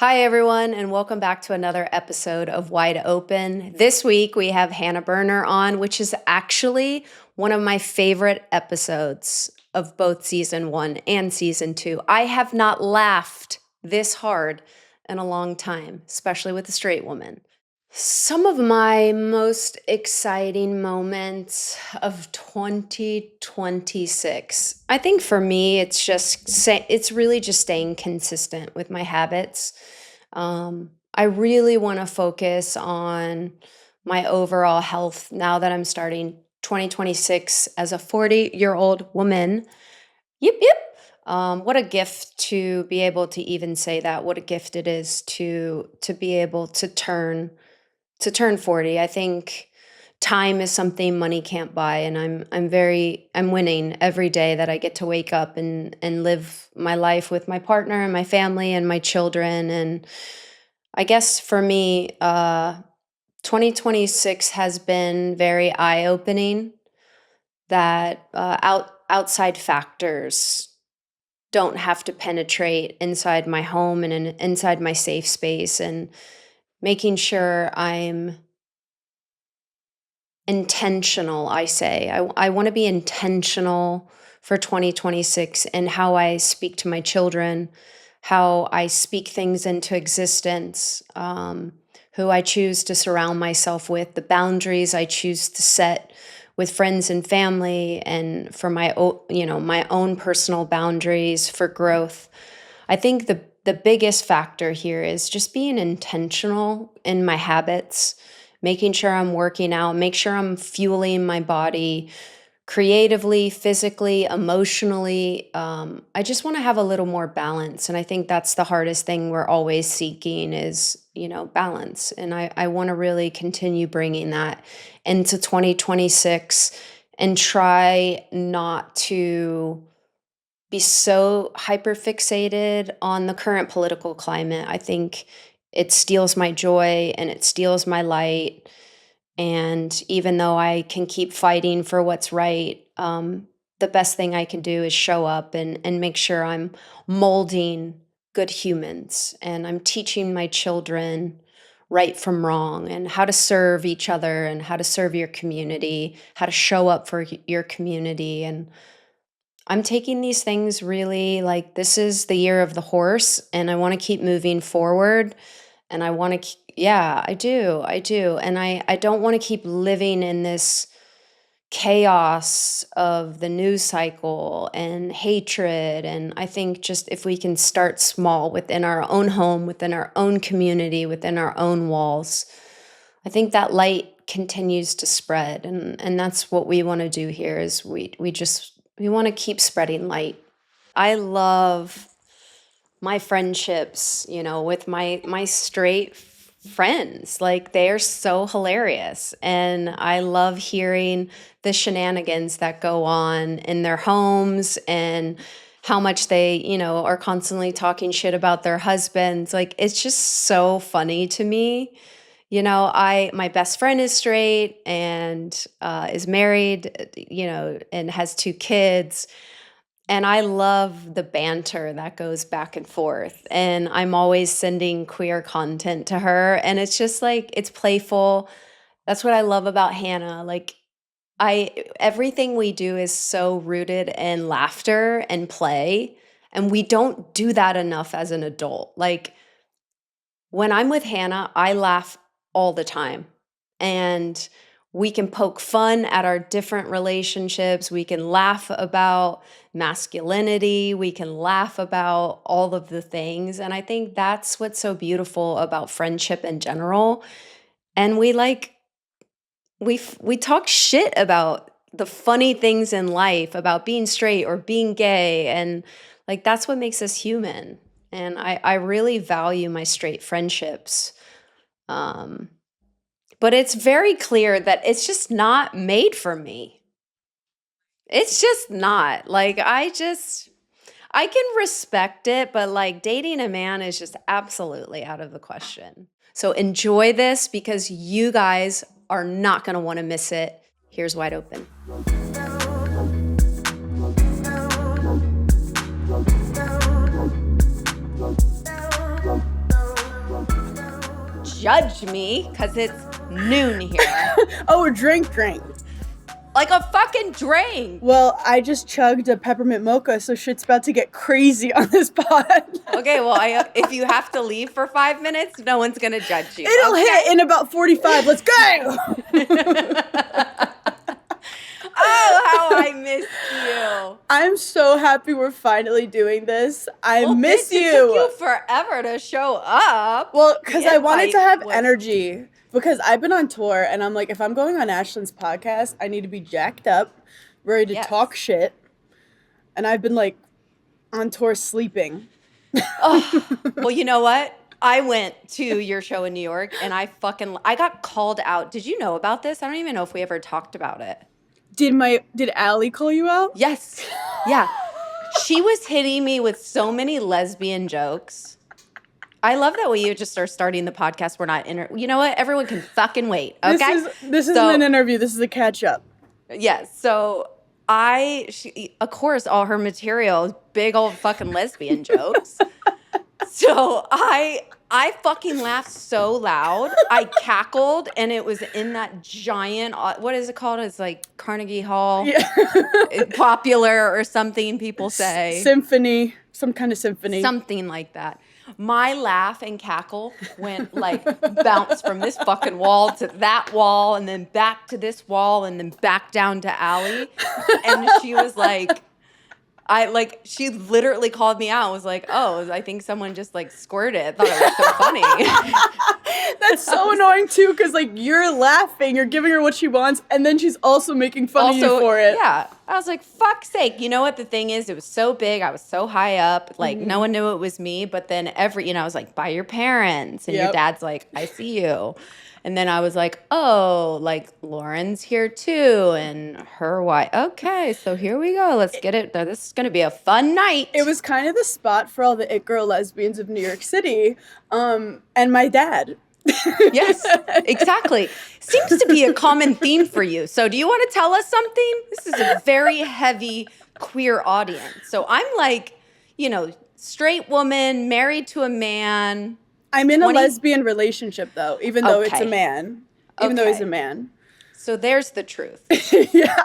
Hi, everyone, and welcome back to another episode of Wide Open. This week, we have Hannah Berner on, which is actually one of my favorite episodes of both season 1 and season 2. I have not laughed this hard in a long time, especially with a straight woman. Some of my most exciting moments of 2026. I think for me, it's really just staying consistent with my habits. I really want to focus on my overall health now that I'm starting 2026 as a 40-year-old woman. Yep, yep. What a gift to be able to even say that. What a gift it is to be able to turn 40. I think time is something money can't buy, and I'm winning every day that I get to wake up and live my life with my partner and my family and my children. And I guess for me, 2026 has been very eye-opening that outside factors don't have to penetrate inside my home and inside my safe space, and making sure I'm intentional. I want to be intentional for 2026 and how I speak to my children, how I speak things into existence, who I choose to surround myself with, the boundaries I choose to set with friends and family, and for my own personal boundaries for growth. I think the biggest factor here is just being intentional in my habits, making sure I'm working out, make sure I'm fueling my body creatively, physically, emotionally. I just want to have a little more balance. And I think that's the hardest thing we're always seeking is, balance. And I want to really continue bringing that into 2026 and try not to be so hyper fixated on the current political climate. I think it steals my joy and it steals my light. And even though I can keep fighting for what's right, the best thing I can do is show up and make sure I'm molding good humans, and I'm teaching my children right from wrong and how to serve each other and how to serve your community, how to show up for your community. And I'm taking these things really like this is the year of the horse, and I want to keep moving forward. And I want to, yeah, I do. I do. And I don't want to keep living in this chaos of the news cycle and hatred. And I think just if we can start small within our own home, within our own community, within our own walls, I think that light continues to spread. And that's what we want to do here is we want to keep spreading light. I love my friendships, with my straight friends. Like they are so hilarious. And I love hearing the shenanigans that go on in their homes and how much they, are constantly talking shit about their husbands. Like it's just so funny to me. My best friend is straight and is married, and has 2 kids. And I love the banter that goes back and forth. And I'm always sending queer content to her. And it's just like, it's playful. That's what I love about Hannah. Like, everything we do is so rooted in laughter and play. And we don't do that enough as an adult. Like, when I'm with Hannah, I laugh all the time. And we can poke fun at our different relationships. We can laugh about masculinity. We can laugh about all of the things. And I think that's what's so beautiful about friendship in general. And we talk shit about the funny things in life, about being straight or being gay. And like, that's what makes us human. And I really value my straight friendships. But it's very clear that it's just not made for me. It's just not. Like, I can respect it, but like dating a man is just absolutely out of the question. So enjoy this because you guys are not going to want to miss it. Here's Wide Open. judge me because it's noon here. Oh, a drink. Like a fucking drink. Well, I just chugged a peppermint mocha, so shit's about to get crazy on this pod. Okay, well, if you have to leave for 5 minutes, no one's going to judge you. It'll hit in about 45. Let's go! Oh, how I missed you. I'm so happy we're finally doing this. I miss you. It took you forever to show up. Well, because I wanted to have energy. Because I've been on tour, and I'm like, if I'm going on Ashlyn's podcast, I need to be jacked up, ready to talk shit. And I've been, like, on tour sleeping. Oh, well, you know what? I went to your show in New York, and I got called out. Did you know about this? I don't even know if we ever talked about it. Did Allie call you out? Yes. Yeah. She was hitting me with so many lesbian jokes. I love that we just are starting the podcast. We're not you know what? Everyone can fucking wait. Okay. This isn't an interview. This is a catch up. Yes. So of course, all her material is big old fucking lesbian jokes. So I fucking laughed so loud. I cackled, and it was in that giant, what is it called? It's like Carnegie Hall. Yeah. Popular or something, people say. Symphony. Some kind of symphony. Something like that. My laugh and cackle went like bounced from this fucking wall to that wall, and then back to this wall, and then back down to Allie. And she was like, she literally called me out and was like, oh, I think someone just like squirted. I thought it was so funny. That's so annoying too, because like you're laughing, you're giving her what she wants, and then she's also making fun of you for it. Yeah. I was like, fuck's sake. You know what the thing is? It was so big. I was so high up. Like no one knew it was me. But then I was like, by your parents. And your dad's like, I see you. And then I was like, oh, like Lauren's here too, and her wife. Okay, so here we go. Let's get it. This is going to be a fun night. It was kind of the spot for all the it girl lesbians of New York City, and my dad. Yes, exactly. Seems to be a common theme for you. So do you want to tell us something? This is a very heavy queer audience. So I'm like, straight woman, married to a man. I'm in a lesbian relationship, though, even though it's a man. Even though he's a man. So there's the truth. Yeah.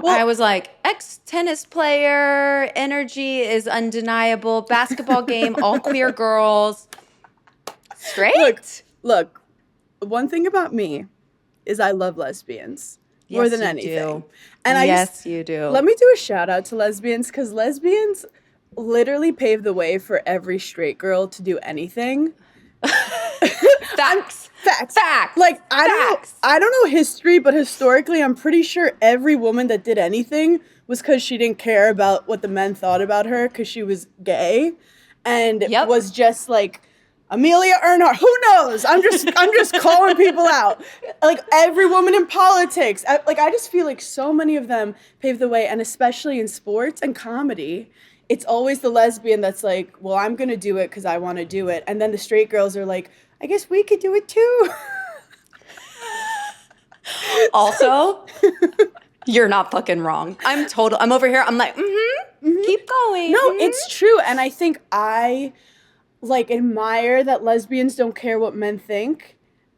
Well, I was like, ex-tennis player, energy is undeniable, basketball game, all queer girls. Straight? Look, one thing about me is I love lesbians more than anything. And you do. Let me do a shout out to lesbians, because lesbians literally pave the way for every straight girl to do anything. Facts. Like I don't know history, but historically I'm pretty sure every woman that did anything was because she didn't care about what the men thought about her, because she was gay and was just like Amelia Earhart. Who knows? I'm just calling people out. Like every woman in politics. I just feel like so many of them paved the way, and especially in sports and comedy. It's always the lesbian that's like, well, I'm going to do it because I want to do it. And then the straight girls are like, I guess we could do it too. Also, you're not fucking wrong. I'm over here. I'm like, keep going. No, it's true. And I think I admire that lesbians don't care what men think,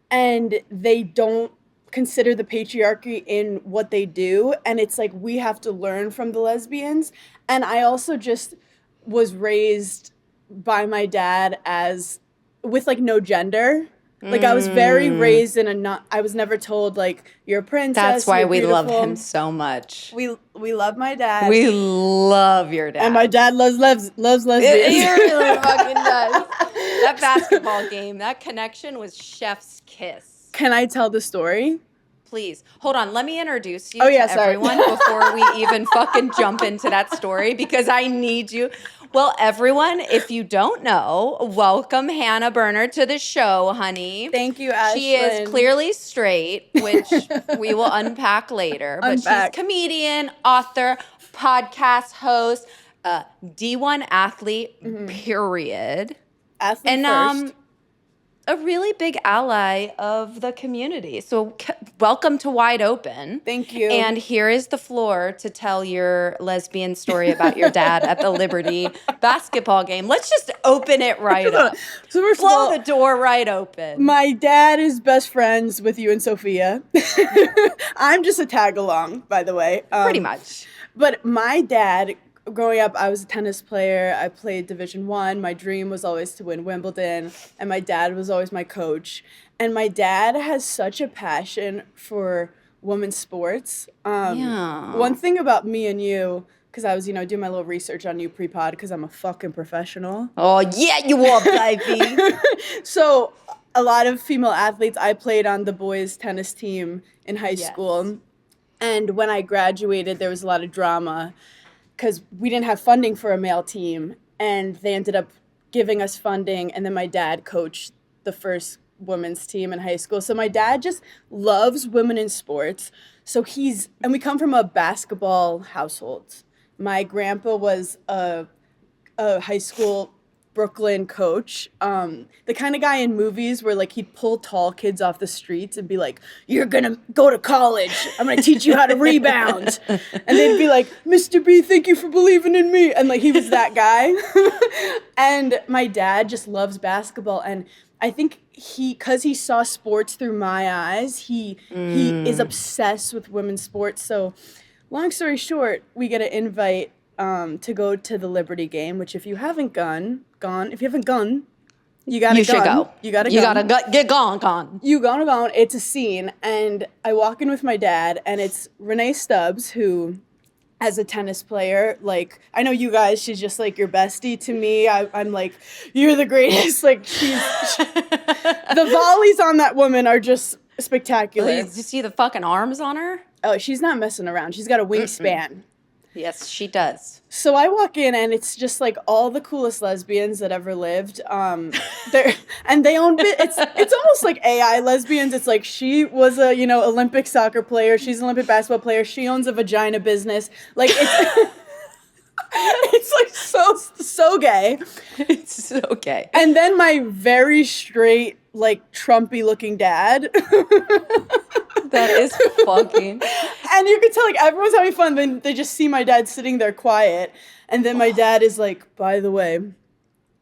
and they don't consider the patriarchy in what they do. And it's like, we have to learn from the lesbians. And I also just was raised by my dad with like no gender. Like I was very raised I was never told like, you're a princess. That's why we beautiful. love him so much. We love my dad. We love your dad. And my dad loves lesbians. He really fucking does. That basketball game, that connection was chef's kiss. Can I tell the story? Please. Hold on. Let me introduce you to everyone before we even fucking jump into that story, because I need you. Well, everyone, if you don't know, welcome Hannah Berner to the show, honey. Thank you, Ashlyn. She is clearly straight, which we will unpack later. But she's comedian, author, podcast host, D1 athlete, period. Athlete first. a really big ally of the community. So welcome to Wide Open. Thank you. And here is the floor to tell your lesbian story about your dad at the Liberty basketball game. Let's just open it right up. So first Blow of all, the door right open. my dad is best friends with you and Sophia. I'm just a tag along, by the way. Pretty much. But my dad, growing up, I was a tennis player. I played Division I. My dream was always to win Wimbledon, and my dad was always my coach. And my dad has such a passion for women's sports. Yeah. One thing about me and you, because I was, doing my little research on you pre-pod, because I'm a fucking professional. Oh, yeah, you are, baby. So a lot of female athletes, I played on the boys' tennis team in high school. And when I graduated, there was a lot of drama because we didn't have funding for a male team, and they ended up giving us funding, and then my dad coached the first women's team in high school. So my dad just loves women in sports. So and we come from a basketball household. My grandpa was a high school Brooklyn coach, the kind of guy in movies where like he'd pull tall kids off the streets and be like, "You're gonna go to college. I'm gonna teach you how to rebound." And they'd be like, "Mr. B, thank you for believing in me." And like he was that guy. And my dad just loves basketball, and I think because he saw sports through my eyes, he is obsessed with women's sports. So long story short, we get an invite to go to the Liberty game, which if you haven't gone, if you haven't gone, you gotta should go. You gotta get gone. You gotta go. It's a scene. And I walk in with my dad, and it's Renee Stubbs, who, as a tennis player, like, I know you guys, she's just like your bestie to me. I'm like, you're the greatest. Like, the volleys on that woman are just spectacular. Did you see the fucking arms on her? Oh, she's not messing around. She's got a wingspan. Yes, she does. So I walk in, and it's just like all the coolest lesbians that ever lived. They own it's almost like AI lesbians. It's like she was a Olympic soccer player. She's an Olympic basketball player. She owns a vagina business. Like it's it's like so gay. It's so gay. And then my very straight, like Trumpy looking dad. That is fucking. And you can tell, like, everyone's having fun. Then they just see my dad sitting there quiet. And then my dad is like, "By the way,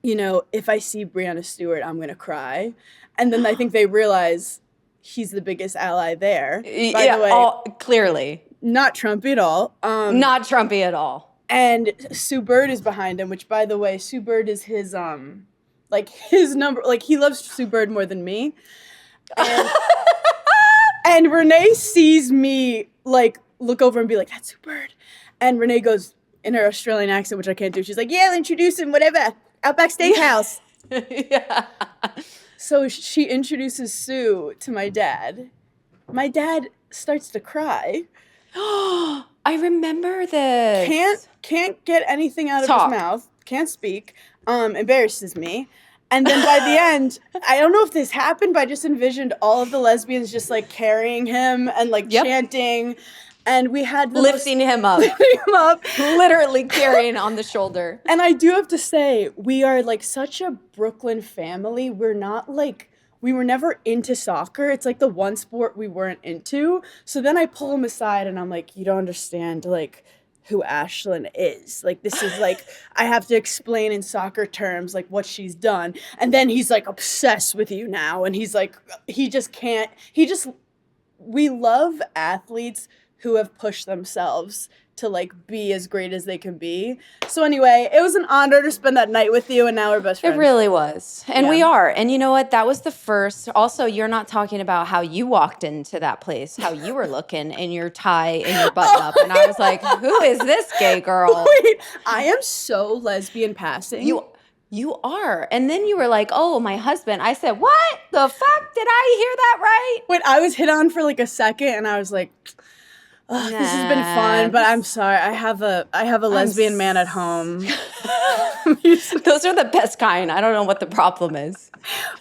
if I see Brianna Stewart, I'm going to cry." And then I think they realize he's the biggest ally there. By the way, clearly. Not Trumpy at all. Not Trumpy at all. And Sue Bird is behind him, which, by the way, Sue Bird is his number. Like, he loves Sue Bird more than me. And and Renee sees me, like, look over and be like, "That's Sue Bird." And Renee goes, in her Australian accent, which I can't do, she's like, "Yeah, I'll introduce him, whatever, Outback Steakhouse." Yeah. So she introduces Sue to my dad. My dad starts to cry. I remember this. Can't get anything out of his mouth. Can't speak. Embarrasses me. And then by the end, I don't know if this happened, but I just envisioned all of the lesbians just like carrying him and like chanting. And we had lifting him up. Literally carrying on the shoulder. And I do have to say, we are like such a Brooklyn family. We were never into soccer. It's like the one sport we weren't into. So then I pull him aside and I'm like, "You don't understand, like, who Ashlyn is. Like, this is like, I have to explain in soccer terms, like, what she's done." And then he's like obsessed with you now. And he's like, we love athletes who have pushed themselves to like be as great as they can be. So anyway, it was an honor to spend that night with you, and now we're best friends. It really was. And we are. And you know what? That was the first. Also, you're not talking about how you walked into that place, how you were looking in your tie and your button up. And I was like, "Who is this gay girl?" Wait, I am so lesbian passing. You are. And then you were like, "Oh, my husband." I said, "What the fuck? Did I hear that right?" Wait, I was hit on for like a second, and I was like, "This has been fun, but I'm sorry. I have a lesbian man at home." Those are the best kind. I don't know what the problem is.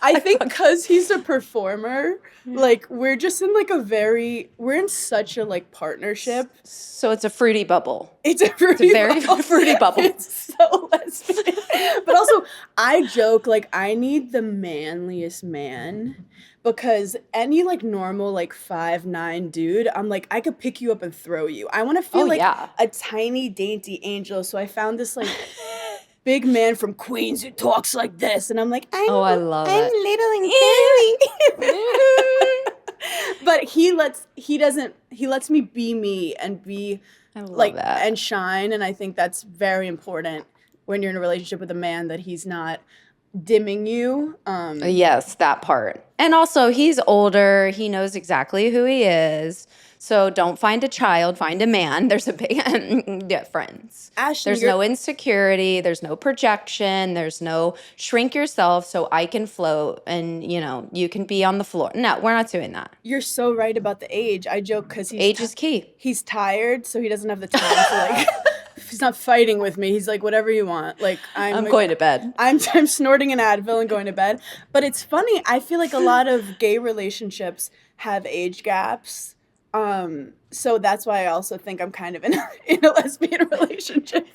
I think because he's a performer, like, we're just in like we're in such a like partnership. So it's a fruity bubble. It's a fruity very bubble. fruity bubble. It's so lesbian. But also, I joke, like, I need the manliest man because any, like, normal, like, 5'9" dude, I'm like, I could pick you up and throw you. I want to feel like a tiny, dainty angel. So I found this, like, big man from Queens who talks like this. And I'm like, I'm love it. little and curly. But he lets me be me and be and shine. And I think that's very important when you're in a relationship with a man, that he's not dimming you. Yes, that part. And also, he's older. He knows exactly who he is. So don't find a child, find a man. There's a big difference. Ashlyn, there's no insecurity. There's no projection. There's no shrink yourself so I can float and, you can be on the floor. No, we're not doing that. You're so right about the age. I joke because age is key. He's tired, so he doesn't have the time to, like... He's not fighting with me. He's like, whatever you want. Like, I'm going to bed. I'm snorting an Advil and going to bed. But it's funny. I feel like a lot of gay relationships have age gaps. So that's why I also think I'm kind of in a lesbian relationship.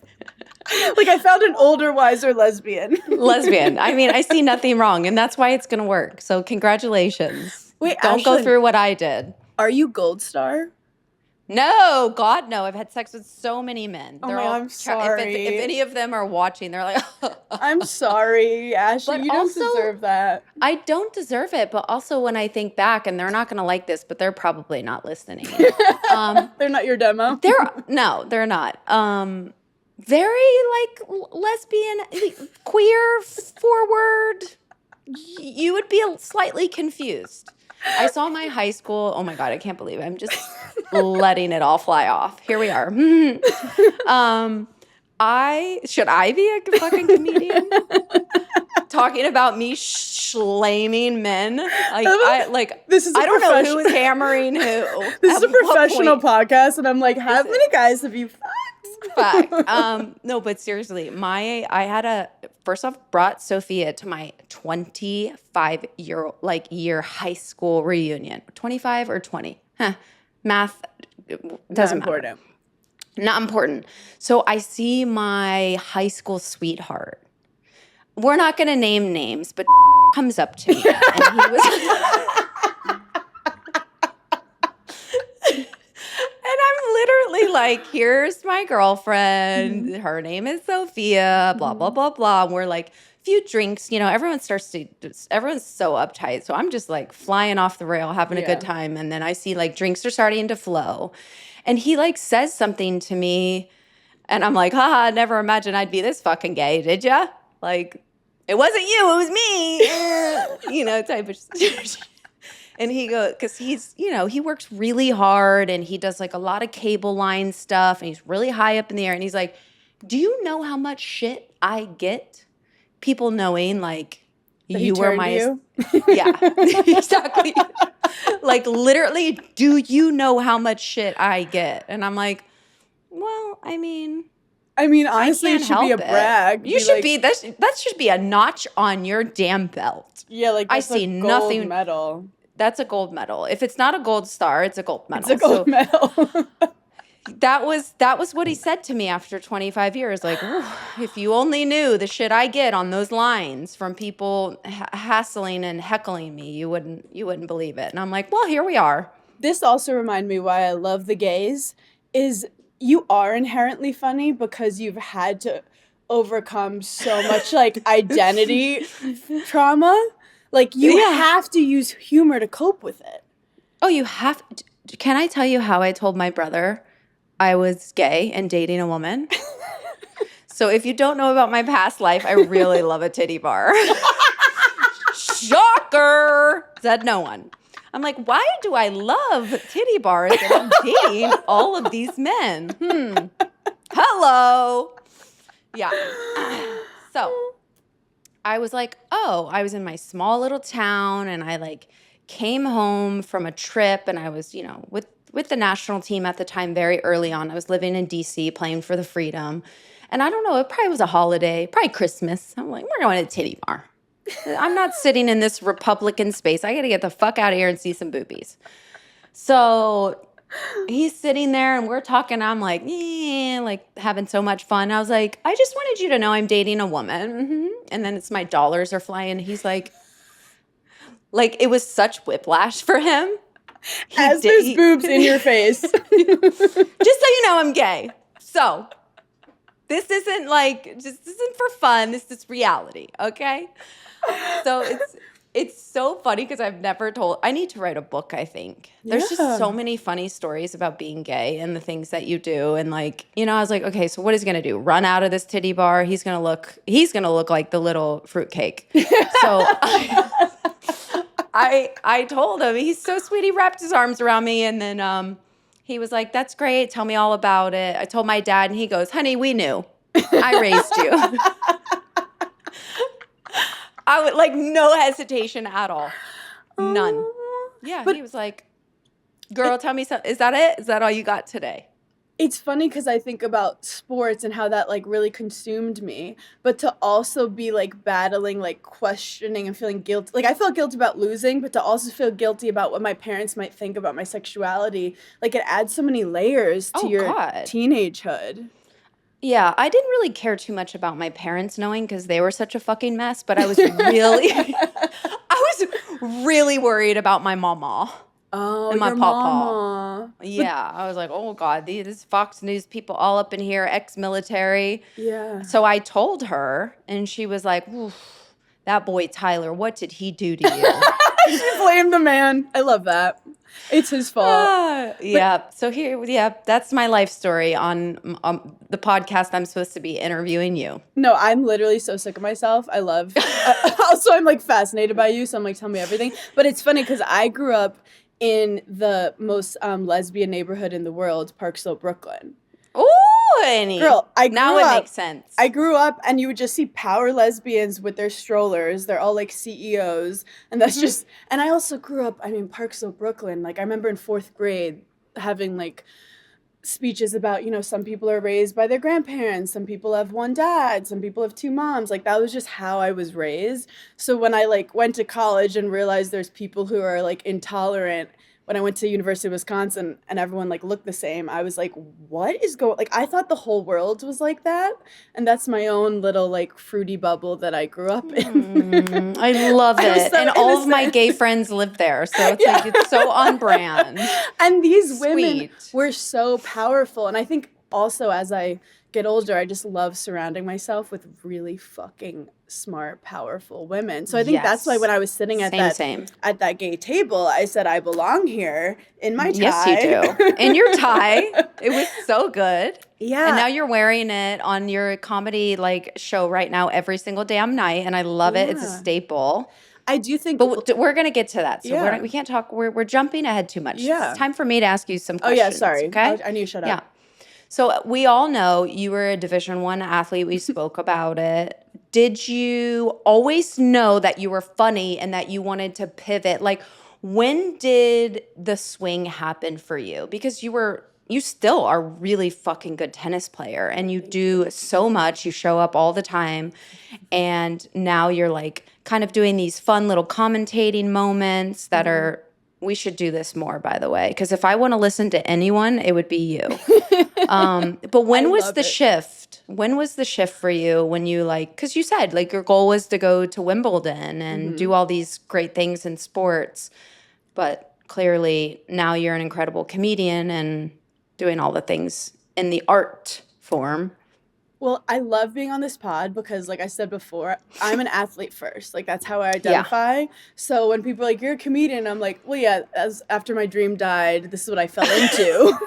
Like, I found an older, wiser lesbian. Lesbian. I mean, I see nothing wrong, and that's why it's going to work. So congratulations. Wait, don't go through what I did. Are you Gold Star? No, God, no. I've had sex with so many men. I'm sorry. If any of them are watching, they're like, I'm sorry, Ashley. You don't deserve that. I don't deserve it. But also when I think back, and they're not going to like this, but they're probably not listening. They're not your demo? No, they're not. Very like lesbian, queer, forward. You would be slightly confused. I saw my high school. Oh my God, I can't believe it. I'm just letting it all fly off. Here we are. Should I be a fucking comedian? Talking about me shaming men. This is I don't know who is hammering who. This is a professional podcast, and I'm like, how many guys have you fucked? Fact. No, but seriously, first off, brought Sophia to my 25-year high school reunion. 25 or 20? Math doesn't matter. Not important. So I see my high school sweetheart. We're not going to name names, but comes up to me, and he was... And I'm literally like, here's my girlfriend. Her name is Sophia, blah, blah, blah, blah. And we're like, few drinks, everyone's so uptight. So I'm just like flying off the rail, having a good time. And then I see like drinks are starting to flow. And he like says something to me. And I'm like, haha, never imagined I'd be this fucking gay, did ya? Like, it wasn't you, it was me. Type of shit. And he goes, because he's, he works really hard and he does like a lot of cable line stuff and he's really high up in the air. And he's like, do you know how much shit I get? People knowing like you were my, yeah, exactly. Like literally, do you know how much shit I get? And I'm like, well, I mean, honestly, it should be a brag. You should be, that should be a notch on your damn belt. Yeah, like I see nothing. Medal. That's a gold medal. If it's not a gold star, it's a gold medal. It's a gold medal. That was what he said to me after 25 years. Like, if you only knew the shit I get on those lines from people hassling and heckling me, you wouldn't believe it. And I'm like, well, here we are. This also reminded me why I love the gays is you are inherently funny because you've had to overcome so much like identity trauma. Like, you have to use humor to cope with it. Oh, you have to. Can I tell you how I told my brother I was gay and dating a woman? So if you don't know about my past life, I really love a titty bar. Shocker! Said no one. I'm like, why do I love titty bars and I'm dating all of these men? Hello. Yeah. So I was like, I was in my small little town and I like came home from a trip and I was, with the national team at the time very early on. I was living in DC playing for the Freedom. And I don't know, it probably was a holiday, probably Christmas. I'm like, we're going to a titty bar. I'm not sitting in this Republican space. I got to get the fuck out of here and see some boobies. So he's sitting there and we're talking. I'm like, like having so much fun. I was like, I just wanted you to know I'm dating a woman. And then it's my dollars are flying. He's like it was such whiplash for him. As there's boobs in your face. Just so you know, I'm gay. So this isn't for fun. This is reality. Okay. So it's so funny because I've never told. I need to write a book, I think. There's just so many funny stories about being gay and the things that you do. And I was like, okay, so what is he gonna do? Run out of this titty bar? He's gonna look like the little fruitcake. So I told him, he's so sweet. He wrapped his arms around me and then he was like, that's great. Tell me all about it. I told my dad and he goes, honey, we knew. I raised you. I would no hesitation at all. None. Yeah, but he was like, girl, tell me something. Is that it? Is that all you got today? It's funny because I think about sports and how that really consumed me, but to also be battling, questioning and feeling guilty. I felt guilty about losing, but to also feel guilty about what my parents might think about my sexuality, it adds so many layers to your teenagehood. Yeah, I didn't really care too much about my parents knowing because they were such a fucking mess, but I was really worried about my mama. Oh, and my your papa. mama. Yeah, I was like, oh God, these Fox News people all up in here, ex-military. Yeah. So I told her, and she was like, oof, that boy Tyler, what did he do to you? She blamed the man. I love that. It's his fault. So that's my life story on the podcast. I'm supposed to be interviewing you. No, I'm literally so sick of myself. I love. Also, I'm fascinated by you, so I'm tell me everything. But it's funny because I grew up in the most lesbian neighborhood in the world, Park Slope, Brooklyn. Ooh, Annie. Girl, it makes sense. I grew up and you would just see power lesbians with their strollers. They're all CEOs. And that's just, and I also grew up, Park Slope, Brooklyn. I remember in 4th grade having speeches about, some people are raised by their grandparents. Some people have one dad. Some people have 2 moms. That was just how I was raised. So when I went to college and realized there's people who are intolerant, when I went to University of Wisconsin and everyone looked the same, I was like, what is going, I thought the whole world was like that. And that's my own little fruity bubble that I grew up in. I love it. So and all of my gay friends live there. So it's it's so on brand. And these women were so powerful. And I think also as I get older, I just love surrounding myself with really fucking smart, powerful women. So I think that's why when I was sitting at at that gay table, I said, I belong here in my tie. Yes, you do. In your tie. It was so good. Yeah. And now you're wearing it on your comedy show right now every single damn night. And I love it. It's a staple. I do think, but we're gonna get to that. So we can't talk. We're jumping ahead too much. Yeah. It's time for me to ask you some questions. Oh yeah, sorry. Okay. I knew you shut up. Yeah. So we all know you were a Division I athlete. We spoke about it. Did you always know that you were funny and that you wanted to pivot? When did the swing happen for you? Because you still are a really fucking good tennis player and you do so much. You show up all the time. And now you're kind of doing these fun little commentating moments that are, we should do this more, by the way. Because if I want to listen to anyone, it would be you. But when was the shift? When was the shift for you when you because you said your goal was to go to Wimbledon and do all these great things in sports, but clearly now you're an incredible comedian and doing all the things in the art form. Well, I love being on this pod because, like I said before, I'm an athlete first. That's how I identify. Yeah. So when people are you're a comedian, I'm like, well, yeah, after my dream died, this is what I fell into.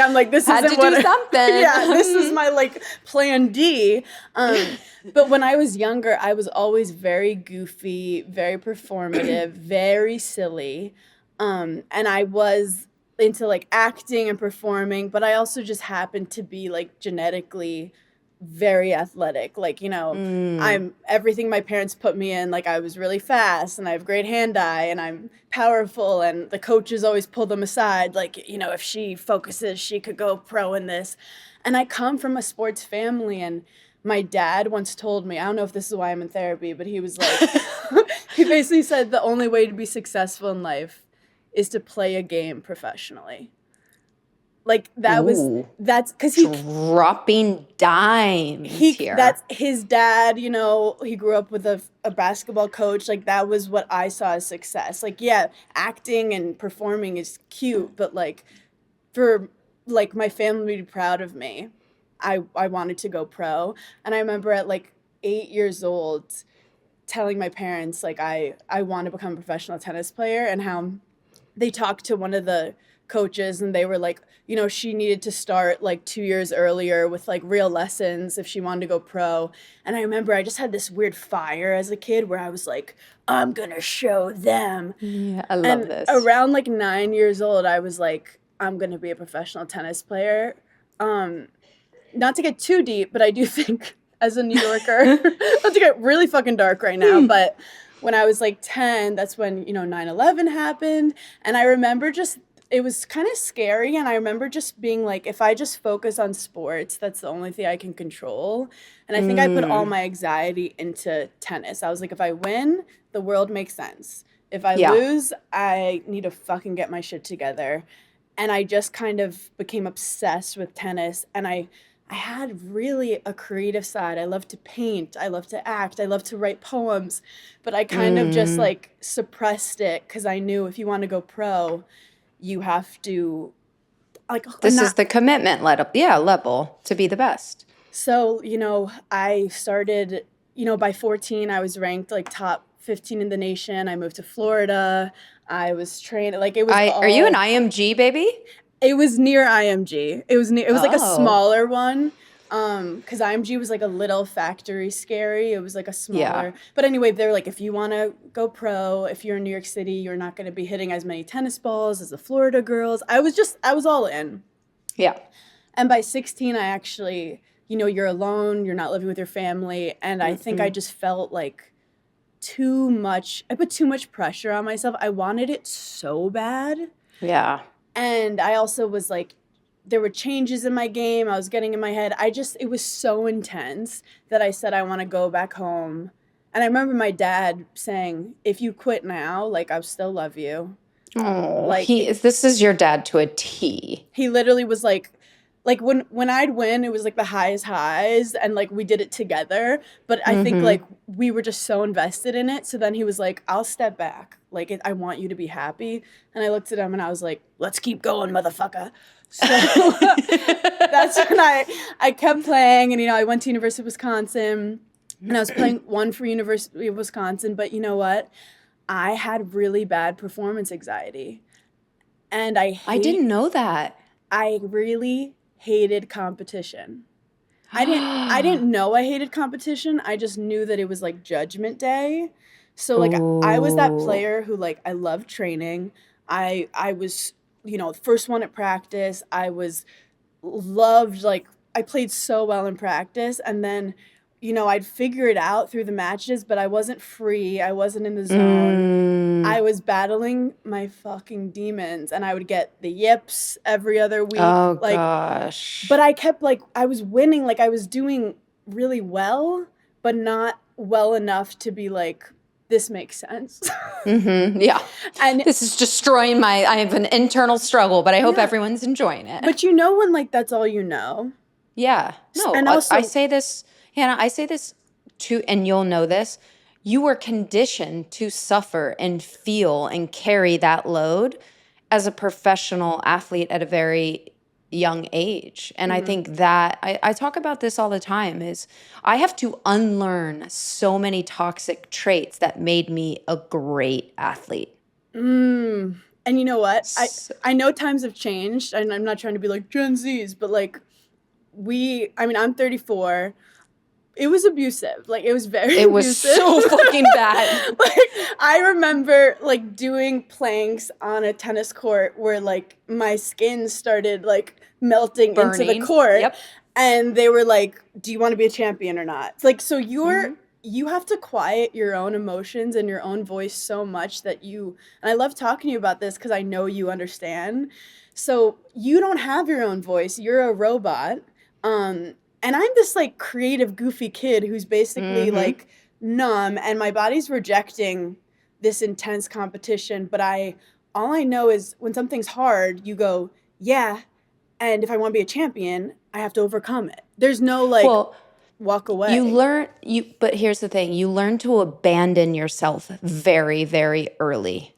I'm like, this had isn't to do something. Yeah, this is my, plan D. But when I was younger, I was always very goofy, very performative, very silly. And I was into acting and performing, but I also just happened to be genetically very athletic. I'm everything my parents put me in. I was really fast and I have great hand-eye and I'm powerful and the coaches always pull them aside. If she focuses, she could go pro in this. And I come from a sports family and my dad once told me, I don't know if this is why I'm in therapy, but he was he basically said the only way to be successful in life is to play a game professionally. Like that's because dropping dimes here. That's his dad, you know, he grew up with a basketball coach. Like, that was what I saw as success. Like, yeah, acting and performing is cute, but like for like my family to be proud of me, I wanted to go pro. And I remember at like 8 years old telling my parents like I want to become a professional tennis player, and how they talked to one of the coaches and they were like, you know, she needed to start like 2 years earlier with like real lessons if she wanted to go pro. And I remember I just had this weird fire as a kid where I was like, I'm gonna show them. Yeah, I love this. Around like 9 years old, I was like, I'm gonna be a professional tennis player. Not to get too deep, but I do think as a New Yorker, not to get really fucking dark right now, but when I was like 10, that's when, you know, 9/11 happened. And I remember just, it was kind of scary. And I remember just being like, if I just focus on sports, that's the only thing I can control. And I think I put all my anxiety into tennis. I was like, if I win, the world makes sense. If I lose, I need to fucking get my shit together. And I just kind of became obsessed with tennis. And I had really a creative side. I love to paint. I love to act. I love to write poems. But I kind of just like suppressed it because I knew if you want to go pro, you have to like. This is the commitment level to be the best. So, you know, I started, you know, by 14, I was ranked like top 15 in the nation. I moved to Florida. I was trained like it was. Are you an IMG baby? It was near IMG. It was like a smaller one. Because IMG was like a little factory scary. It was like a smaller. Yeah. But anyway, they're like, if you want to go pro, if you're in New York City, you're not going to be hitting as many tennis balls as the Florida girls. I was all in. Yeah. And by 16, I actually, you know, you're alone, you're not living with your family. And I think I just felt like I put too much pressure on myself. I wanted it so bad. Yeah. And I also was like, there were changes in my game. I was getting in my head. it was so intense that I said, I want to go back home. And I remember my dad saying, if you quit now, like, I'll still love you. Oh, like, this is your dad to a T. He literally was like when I'd win, it was like the highest highs, and like we did it together. But I think like we were just so invested in it. So then he was like, I'll step back. Like, I want you to be happy. And I looked at him and I was like, let's keep going, motherfucker. So that's when I kept playing. And, you know, I went to University of Wisconsin and I was playing one for University of Wisconsin. But you know what? I had really bad performance anxiety. And I didn't know that. I really hated competition. I didn't know I hated competition. I just knew that it was like judgment day. So like I was that player who like I loved training. I was, you know, the first one at practice. I played so well in practice, and then, you know, I'd figure it out through the matches, but I wasn't free. I wasn't in the zone. I was battling my fucking demons, and I would get the yips every other week. Oh, like, gosh. But I kept, like, I was winning. Like, I was doing really well, but not well enough to be like, this makes sense. Yeah. And this is destroying I have an internal struggle, but I hope everyone's enjoying it. But you know when, like, that's all you know? Yeah. No, and also, I say this, Hannah, too, and you'll know this. You were conditioned to suffer and feel and carry that load as a professional athlete at a very young age. And I think that I talk about this all the time is I have to unlearn so many toxic traits that made me a great athlete. And you know what? I know times have changed, and I'm not trying to be like Gen Zs, but like I'm 34. It was abusive. Like, it was very abusive. It was so fucking bad. Like, I remember, like, doing planks on a tennis court where, like, my skin started, like, melting into the court. Yep. And they were like, do you want to be a champion or not? It's like, so you have to quiet your own emotions and your own voice so much that and I love talking to you about this because I know you understand. So you don't have your own voice. You're a robot. And I'm this, like, creative, goofy kid who's basically, like, numb, and my body's rejecting this intense competition, but I all I know is when something's hard, you go, yeah, and if I want to be a champion, I have to overcome it. There's no like Well, walk away. but here's the thing, you learn to abandon yourself very, very early.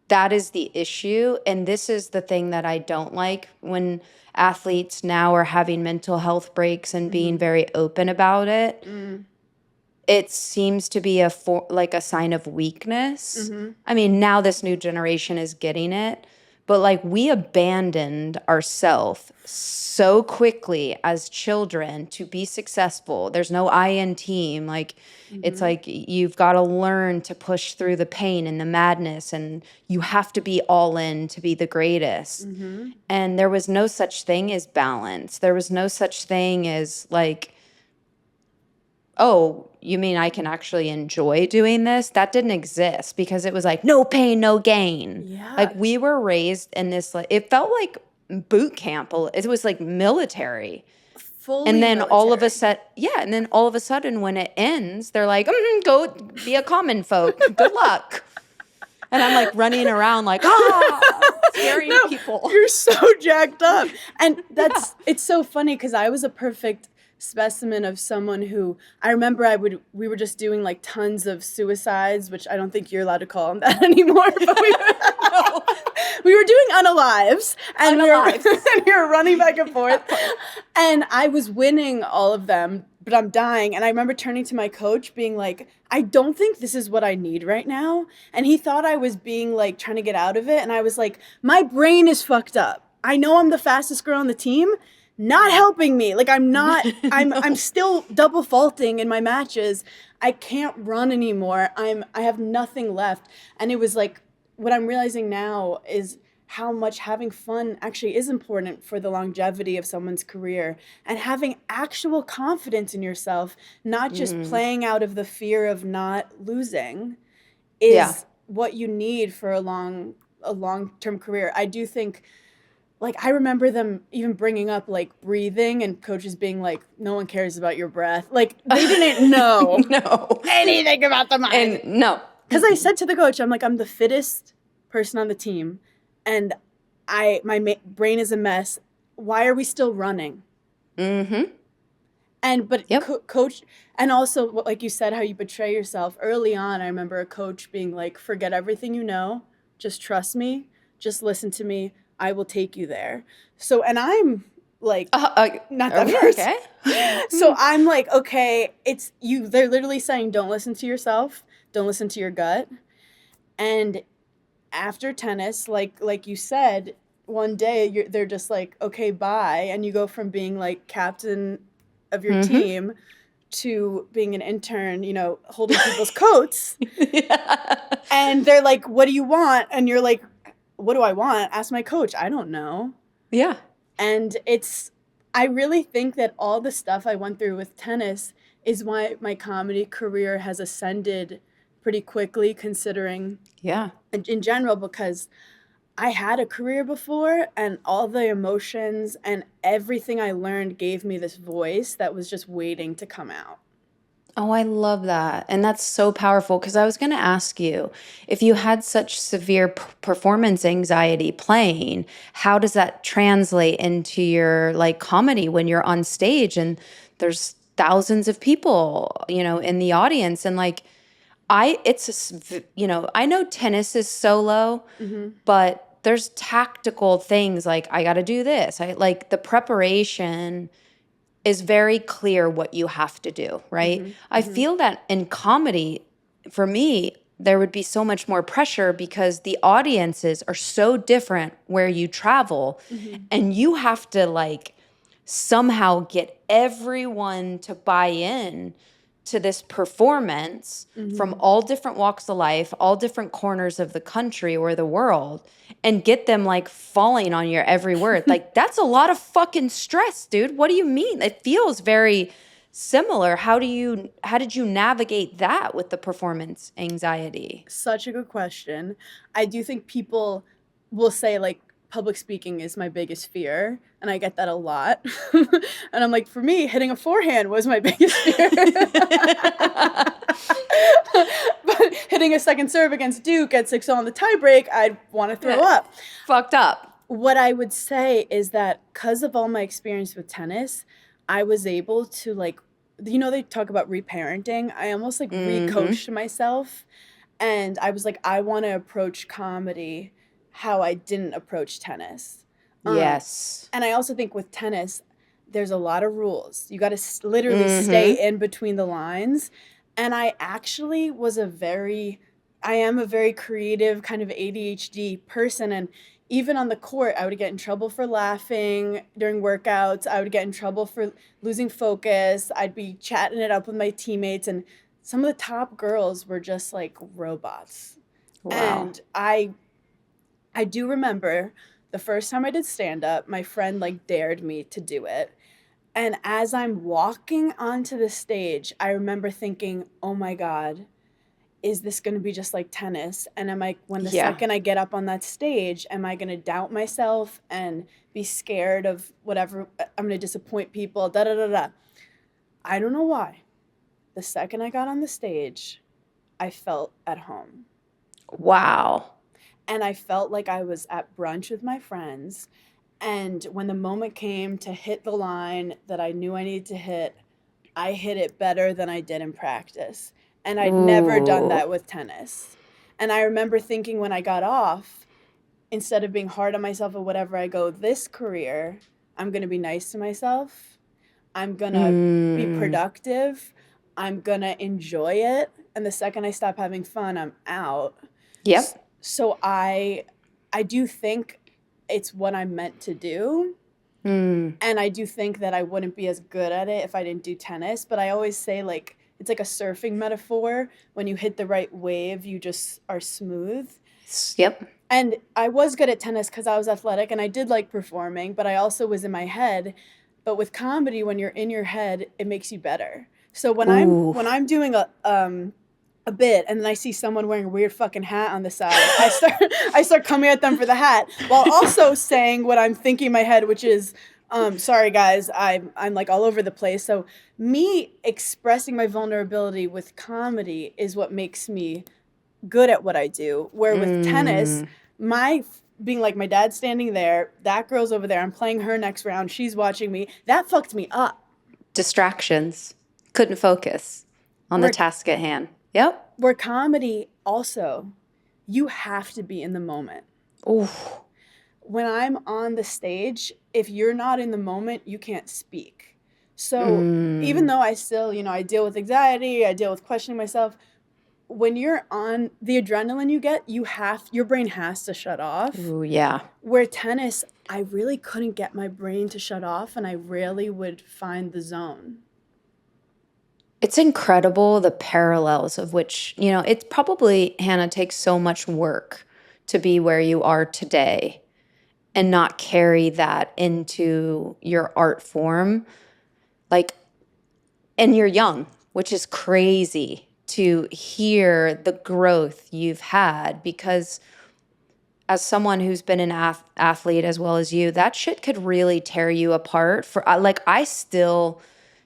That is the issue. And this is the thing that I don't like when athletes now are having mental health breaks and being very open about it. It seems to be like a sign of weakness. I mean, now this new generation is getting it, but like we abandoned ourselves so quickly as children to be successful. There's no I in team. Like it's like you've got to learn to push through the pain and the madness, and you have to be all in to be the greatest. And there was no such thing as balance. There was no such thing as like, oh, you mean I can actually enjoy doing this? That didn't exist because it was like, no pain, no gain. Yeah. Like we were raised in this, like, it felt like boot camp. It was like military. Fully And then military. and then all of a sudden when it ends, they're like, go be a common folk. Good luck. And I'm like running around like, scaring people. You're so jacked up. And it's so funny because I was a perfect specimen of someone who I remember we were just doing like tons of suicides, which I don't think you're allowed to call them that anymore, but we were doing unalives and we were running back and forth and I was winning all of them, but I'm dying. And I remember turning to my coach being like, I don't think this is what I need right now. And he thought I was being like trying to get out of it. And I was like, my brain is fucked up. I know I'm the fastest girl on the team, not helping me. Like I'm not, I'm still double faulting in my matches. I can't run anymore. I have nothing left. And it was like, what I'm realizing now is how much having fun actually is important for the longevity of someone's career, and having actual confidence in yourself, not just playing out of the fear of not losing is what you need for a long-term career. I do think, like, I remember them even bringing up, like, breathing and coaches being like, no one cares about your breath. Like, they didn't know anything about the mind. And no. Because I said to the coach, I'm like, I'm the fittest person on the team, and my brain is a mess. Why are we still running? Coach, and also, like you said, how you betray yourself. Early on, I remember a coach being like, forget everything you know. Just trust me. Just listen to me. I will take you there. So, and I'm like, not that first. Okay. So I'm like, okay, it's you. They're literally saying, don't listen to yourself. Don't listen to your gut. And after tennis, like you said, one day they're just like, okay, bye. And you go from being like captain of your team to being an intern, holding people's coats. And they're like, what do you want? And you're like, what do I want? Ask my coach. I don't know. Yeah. And I really think that all the stuff I went through with tennis is why my comedy career has ascended pretty quickly, considering in general, because I had a career before, and all the emotions and everything I learned gave me this voice that was just waiting to come out. Oh, I love that. And that's so powerful, because I was going to ask you, if you had such severe performance anxiety playing, how does that translate into your like comedy when you're on stage and there's thousands of people, in the audience? And like, I know tennis is solo, but there's tactical things like I got to do this. I like the preparation is very clear what you have to do, right? I feel that in comedy, for me, there would be so much more pressure because the audiences are so different where you travel, and you have to like somehow get everyone to buy in to this performance from all different walks of life, all different corners of the country or the world, and get them like falling on your every word. Like, that's a lot of fucking stress, dude. What do you mean? It feels very similar. How did you navigate that with the performance anxiety? Such a good question. I do think people will say like, public speaking is my biggest fear, and I get that a lot. And I'm like, for me, hitting a forehand was my biggest fear. But hitting a second serve against Duke at 6-0 on the tiebreak, I'd want to throw up. Fucked up. What I would say is that because of all my experience with tennis, I was able to like, they talk about reparenting. I almost like re-coached myself. And I was like, I want to approach comedy how I didn't approach tennis. Yes. And I also think with tennis, there's a lot of rules. You got to literally stay in between the lines. And I actually I am a very creative kind of ADHD person. And even on the court, I would get in trouble for laughing during workouts. I would get in trouble for losing focus. I'd be chatting it up with my teammates. And some of the top girls were just like robots. Wow. And I do remember the first time I did stand-up, my friend like dared me to do it. And as I'm walking onto the stage, I remember thinking, oh my God, is this going to be just like tennis? And when the second I get up on that stage, am I going to doubt myself and be scared of whatever, I'm going to disappoint people, da da da da. I don't know why. The second I got on the stage, I felt at home. Wow. And I felt like I was at brunch with my friends. And when the moment came to hit the line that I knew I needed to hit, I hit it better than I did in practice. And I'd never done that with tennis. And I remember thinking when I got off, instead of being hard on myself or whatever, I go, this career, I'm going to be nice to myself. I'm going to be productive. I'm going to enjoy it. And the second I stop having fun, I'm out. Yep. So I do think it's what I'm meant to do. And I do think that I wouldn't be as good at it if I didn't do tennis. But I always say, like, it's like a surfing metaphor. When you hit the right wave, you just are smooth. Yep. And I was good at tennis because I was athletic and I did like performing, but I also was in my head. But with comedy, when you're in your head, it makes you better. So when I'm doing a bit and then I see someone wearing a weird fucking hat on the side, I start coming at them for the hat while also saying what I'm thinking in my head, which is, sorry guys, I'm like all over the place. So me expressing my vulnerability with comedy is what makes me good at what I do. Where with tennis, being like my dad's standing there, that girl's over there, I'm playing her next round, she's watching me, that fucked me up. Distractions. Couldn't focus on the task at hand. Yep. Where comedy also, you have to be in the moment. Ooh. When I'm on the stage, if you're not in the moment, you can't speak. So even though I still, I deal with anxiety, I deal with questioning myself, when you're on the adrenaline you get, your brain has to shut off. Ooh, yeah. Where tennis, I really couldn't get my brain to shut off and I rarely would find the zone. It's incredible the parallels of which, it's probably, Hannah, takes so much work to be where you are today and not carry that into your art form. Like, and you're young, which is crazy to hear the growth you've had, because as someone who's been an athlete as well as you, that shit could really tear you apart. I still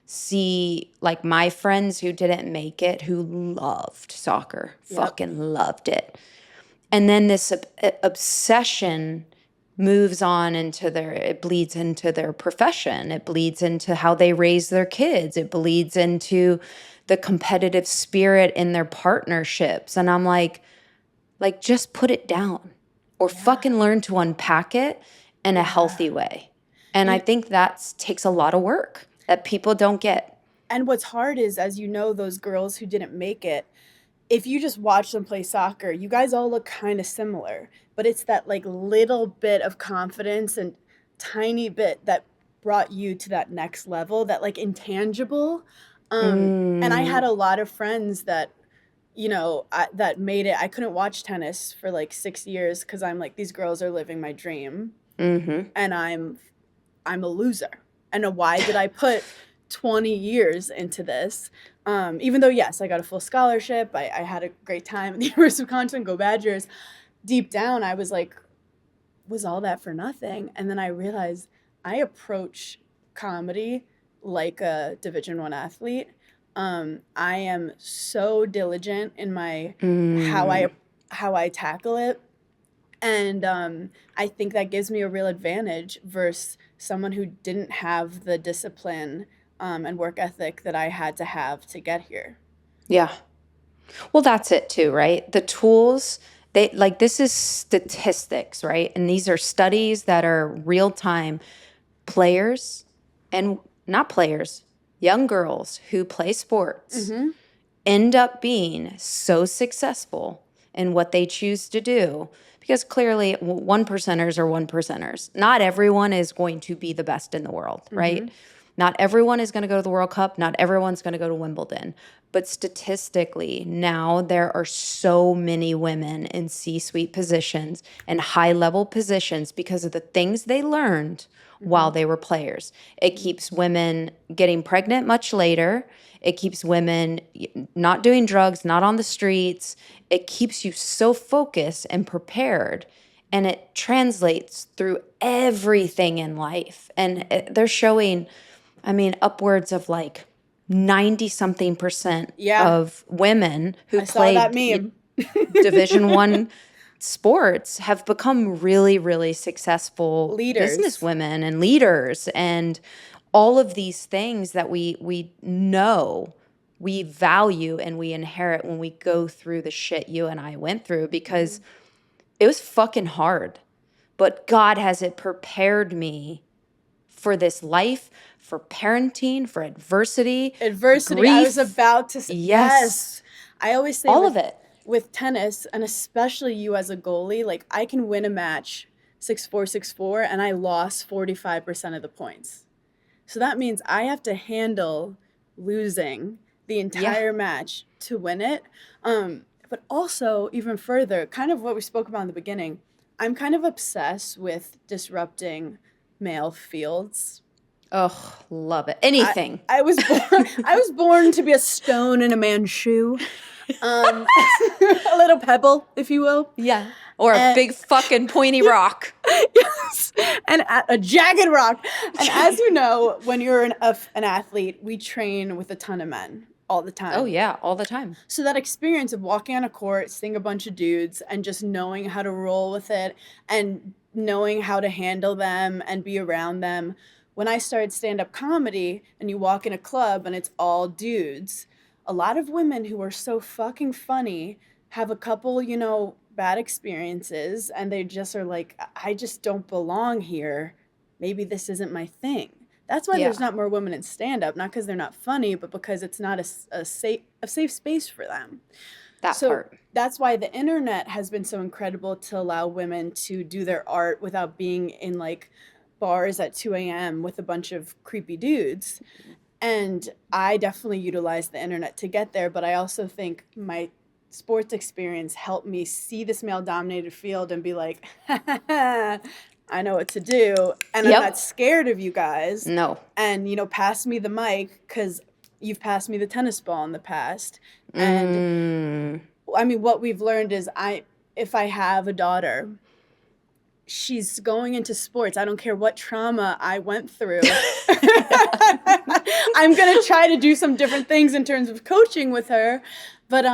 see like my friends who didn't make it, who loved soccer, fucking loved it. And then this obsession moves on it bleeds into their profession. It bleeds into how they raise their kids. It bleeds into the competitive spirit in their partnerships. And I'm like, just put it down or fucking learn to unpack it in a healthy way. And I think that takes a lot of work that people don't get. And what's hard is, as you know, those girls who didn't make it, if you just watch them play soccer, you guys all look kind of similar, but it's that like little bit of confidence and tiny bit that brought you to that next level, that like intangible. And I had a lot of friends that, that made it. I couldn't watch tennis for like 6 years because I'm like, these girls are living my dream, and I'm a loser. And why did I put 20 years into this? Even though, yes, I got a full scholarship. I had a great time at the University of Wisconsin, go Badgers. Deep down, I was like, was all that for nothing? And then I realized I approach comedy like a Division I athlete. I am so diligent in my how Mm, I how I tackle it. And I think that gives me a real advantage versus someone who didn't have the discipline and work ethic that I had to have to get here. yeah. Well, that's it too, right? The tools, they like this is statistics, right? And these are studies that are real time. Players and not players, young girls who play sports Mm-hmm. end up being so successful in what they choose to do because clearly one percenters are one percenters. Not everyone is going to be the best in the world, Mm-hmm. right? Not everyone is going to go to the World Cup. Not everyone's going to go to Wimbledon. But statistically, now there are so many women in C suite positions and high level positions because of the things they learned Mm-hmm. while they were players. It keeps women getting pregnant much later. It keeps women not doing drugs, not on the streets. It keeps you so focused and prepared. And it translates through everything in life. And they're showing, I mean, upwards of like 90 something percent Yeah, of women who I saw that played meme. Division One sports have become really, really successful Leaders. businesswomen and leaders, and all of these things that we know we value and we inherit when we go through the shit you and I went through because it was fucking hard. But God has it prepared me for this life, for parenting, for adversity, Adversity. I was grief. about to say, Yes, yes. I always say all of it. with tennis, and especially you as a goalie, like I can win a match 6-4, 6-4, and I lost 45% of the points. So that means I have to handle losing the Yeah. entire match to win it. But also, even further, kind of what we spoke about in the beginning, I'm kind of obsessed with disrupting male fields. Oh, love it. I Anything. I was born I was born to be a stone in a man's shoe. Um, a little pebble, if you will. Yeah. Or a And big fucking pointy rock. yes, and a jagged rock. And as you know, when you're an athlete, we train with a ton of men all the Oh, time. yeah, all the time. So that experience of walking on a court, seeing a bunch of dudes, and just knowing how to roll with it, and knowing how to handle them and be around them. When I started stand-up comedy, and you walk in a club and it's all dudes, a lot of women who are so fucking funny have a couple, bad experiences, and they just are like, I just don't belong here. Maybe this isn't my thing. That's why there's Yeah, not more women in stand up, not because they're not funny, but because it's not a safe space for them. that So part. that's why the internet has been so incredible to allow women to do their art without being in like bars at 2 a.m. with a bunch of creepy dudes. And I definitely utilize the internet to get there, but I also think my sports experience helped me see this male dominated field and be like, I know what to do. And I'm not Yep. scared of you guys. No. And, pass me the mic because you've passed me the tennis ball in the past. And Mm. I mean, what we've learned is if I have a daughter, she's going into sports. I don't care what trauma I went through. I'm going to try to do some different things in terms of coaching with her. But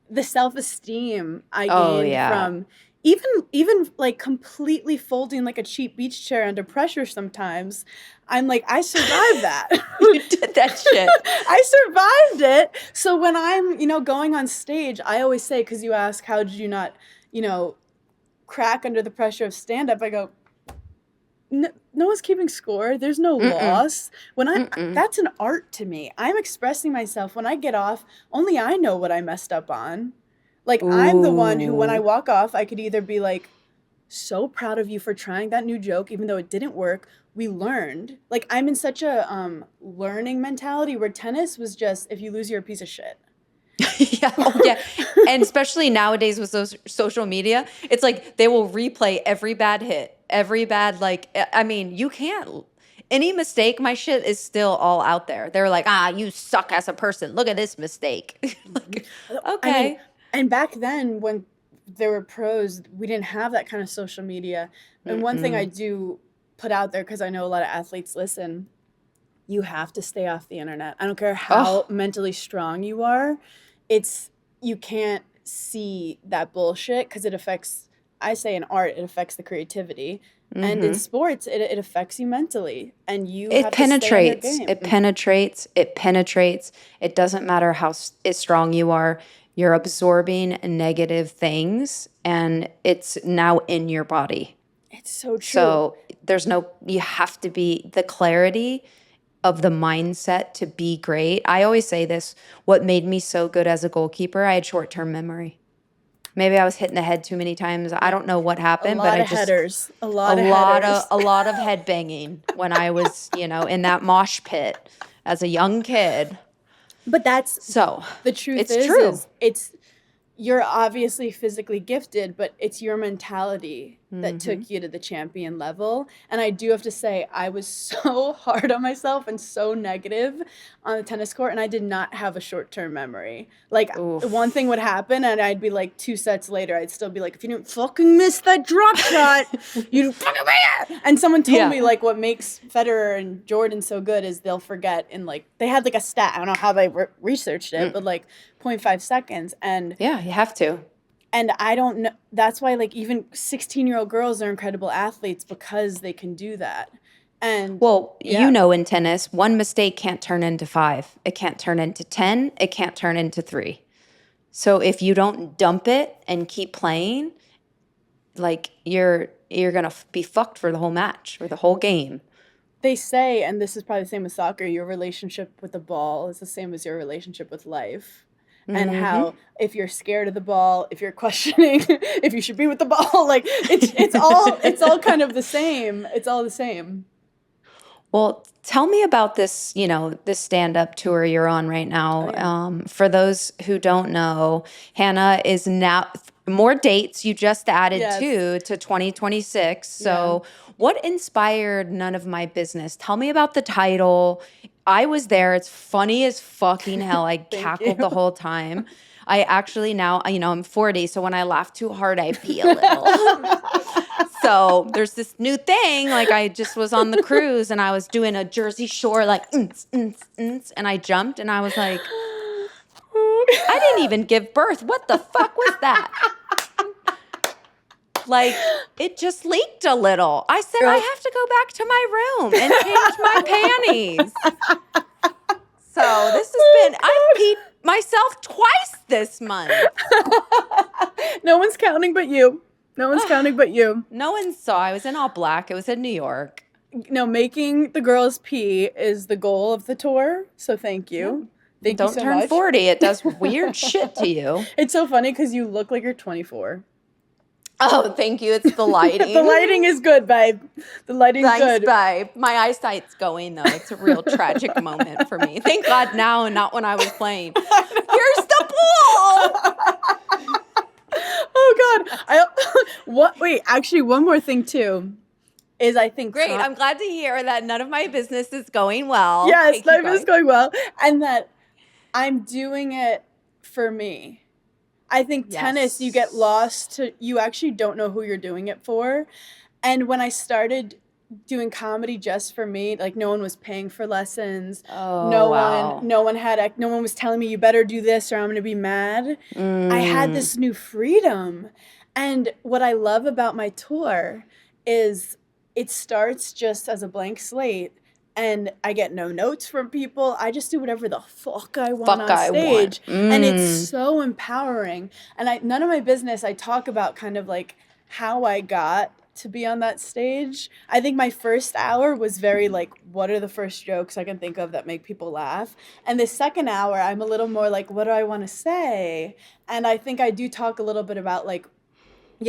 the self-esteem I Oh, gained yeah. from even like completely folding like a cheap beach chair under pressure sometimes, I'm like, I survived that. You did that shit. I survived it. So when I'm, going on stage, I always say, because you ask, how did you not, crack under the pressure of stand-up? I go, no, no one's keeping score. There's no Mm-mm. loss. That's an art to me. I'm expressing myself. When I get off, only I know what I messed up on. Like, I'm the one who, when I Ooh. walk off, I could either be like, so proud of you for trying that new joke, even though it didn't work. We learned. Like, I'm in such a learning mentality where tennis was just, if you lose, you're a piece of shit. Yeah. Oh, yeah. And especially nowadays with social media, it's like they will replay every bad hit, every bad, like, I mean, you can't, any mistake, my shit is still all out there. They're like, you suck as a person. Look at this mistake. Like, I mean, okay. and back then when there were pros, we didn't have that kind of social media. And one thing I Mm-mm. do put out there, because I know a lot of athletes listen, you have to stay off the internet. I don't care how Oh, mentally strong you are. You can't see that bullshit because it affects, I say in art, it affects the creativity. And in mm-hmm. sports, it affects you mentally. And you It have to stay on your penetrates. game. It penetrates. It penetrates. It doesn't matter how strong you are. You're absorbing negative things, and it's now in your body. It's so true. So you have to be the clarity of the mindset to be great. I always say this, what made me so good as a goalkeeper, I had short-term memory. Maybe I was hitting the head too many times. I Yeah. don't know what A happened, but lot I of just headers. A lot of headers. a lot of head banging when I was, in that mosh pit as a young kid. But that's So, the truth it's true. is it's you're obviously physically gifted, but it's your mentality that Mhm. took you to the champion level. And I do have to say, I was so hard on myself and so negative on the tennis court, and I did not have a short-term memory. Like, one thing Oof. would happen, and I'd be like, 2 sets later, I'd still be like, if you didn't fucking miss that drop shot, you fucking be it. And someone told me, Yeah. like, what makes Federer and Jordan so good is they'll forget in, like, they had, like, a stat. I don't know how they researched it, but, like, 0.5 seconds. And Yeah, you have to. I don't know. That's why, like, even 16-year-old girls are incredible athletes because they can do that. And Well, yeah, in tennis, one mistake can't turn into 5. It can't turn into 10. It can't turn into 3. So if you don't dump it and keep playing, like you're going to be fucked for the whole match, for the whole game. they say, and this is probably the same with soccer, your relationship with the ball is the same as your relationship with life. And Mhm. how if you're scared of the ball, if you're questioning if you should be with the ball, like it's all kind of the same. It's all the same. Well, tell me about this, this stand-up tour you're on right Oh now. yeah. For those who don't know, Hannah is now more dates you just added Yes. to 2026. Yeah. So, what inspired None of My Business? Tell me about the title. I was there. It's funny as fucking hell. I Thank you. cackled the whole time. I actually now, I'm 40, so when I laugh too hard, I pee a little. So there's this new thing. Like I just was on the cruise and I was doing a Jersey Shore like and I jumped and I was like, I didn't even give birth. What the fuck was that? Like it just leaked a little. I said I have to go back to my room and change my panties. So this has been I've peed myself twice this month. No one's counting but you. No one's counting but you. No one saw. I was in all black. It was in New York. No, making the girls pee is the goal of the tour. So thank you. Thank you Don't so turn much. 40. It does weird shit to you. It's so funny because you look like you're 24. Oh, thank you. It's the lighting. The lighting is good, babe. The lighting's Thanks, good. babe. My eyesight's going, though. It's a real tragic moment for me. Thank God now and not when I was playing. Here's the pool. Oh, God. Wait, actually, one more thing, too, is I think... Great. I'm glad to hear that None of My Business is going well. Yes, Okay, life is going well. And that I'm doing it for me. I think tennis, you get lost to, you actually don't know who you're doing it for. And when I started doing comedy just for me, like no one was paying for lessons. Oh, no wow. no one was telling me you better do this or I'm going to be mad. I had this new freedom. And what I love about my tour is it starts just as a blank slate. And I get no notes from people. I just do whatever the fuck I want on stage. And it's so empowering. And None of My Business, I talk about kind of like how I got to be on that stage. I think my first hour was very like, what are the first jokes I can think of that make people laugh? And the second hour, I'm a little more like, what do I want to say? And I think I do talk a little bit about like,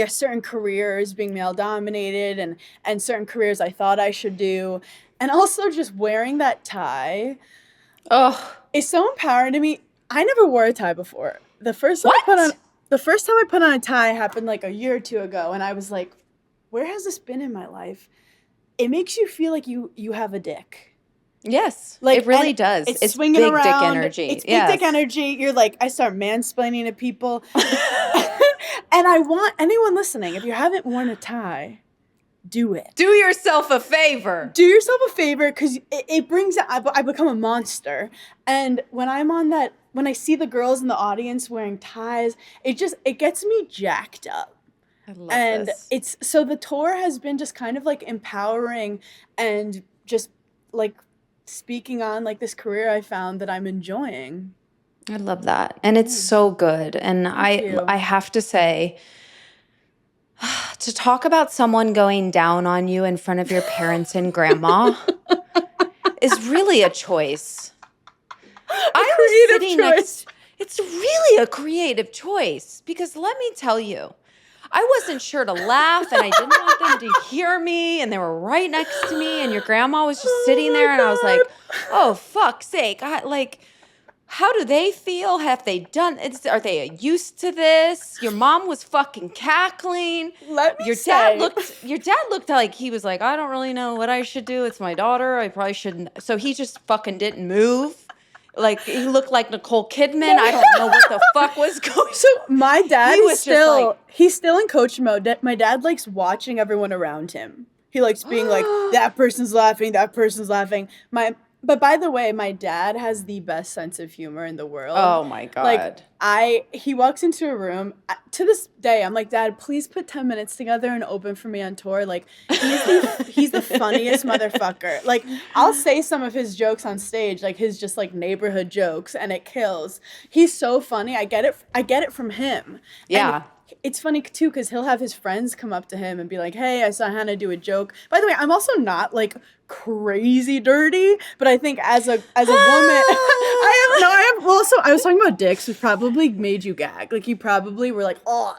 certain careers being male dominated and certain careers I thought I should do. And also just wearing that tie is so empowering to me. I never wore a tie before. The first time I put on a tie happened like a year or two ago, and I was like, where has this been in my life? It makes you feel like you have a dick. Yes, Like, it really does. It's swinging big around. Dick energy. It's big dick energy. You're like, I start mansplaining to people. And I want anyone listening, if you haven't worn a tie, do it. Do yourself a favor. Do yourself a favor, because it brings I become a monster. And when I see the girls in the audience wearing ties, it gets me jacked up. I love this. So the tour has been just kind of like empowering and just like speaking on like this career I found that I'm enjoying. I love that. And it's so good. And I have to say, to talk about someone going down on you in front of your parents and grandma is really a choice. It's really a creative choice, because let me tell you, I wasn't sure to laugh, and I didn't want them to hear me, and they were right next to me, and your grandma was just sitting there, and I was like, oh, fuck's sake. How do they feel? Have they done it? Are they used to this? Your mom was fucking cackling. Your dad looked like he was like, I don't really know what I should do. It's my daughter. I probably shouldn't. So he just fucking didn't move. Like, he looked like Nicole Kidman. I don't know what the fuck was going on. So my dad he's still in coach mode. My dad likes watching everyone around him. He likes being like, that person's laughing, that person's laughing. But by the way, my dad has the best sense of humor in the world. Oh my God. He walks into a room. To this day, I'm like, Dad, please put 10 minutes together and open for me on tour. Like, he's the funniest motherfucker. Like, I'll say some of his jokes on stage, like his just like neighborhood jokes, and it kills. He's so funny. I get it from him. Yeah. And it's funny too, because he'll have his friends come up to him and be like, hey, I saw Hannah do a joke. By the way, I'm also not like crazy dirty, but I think as a woman, I was talking about dicks, which probably made you gag. Like, you probably were like, oh,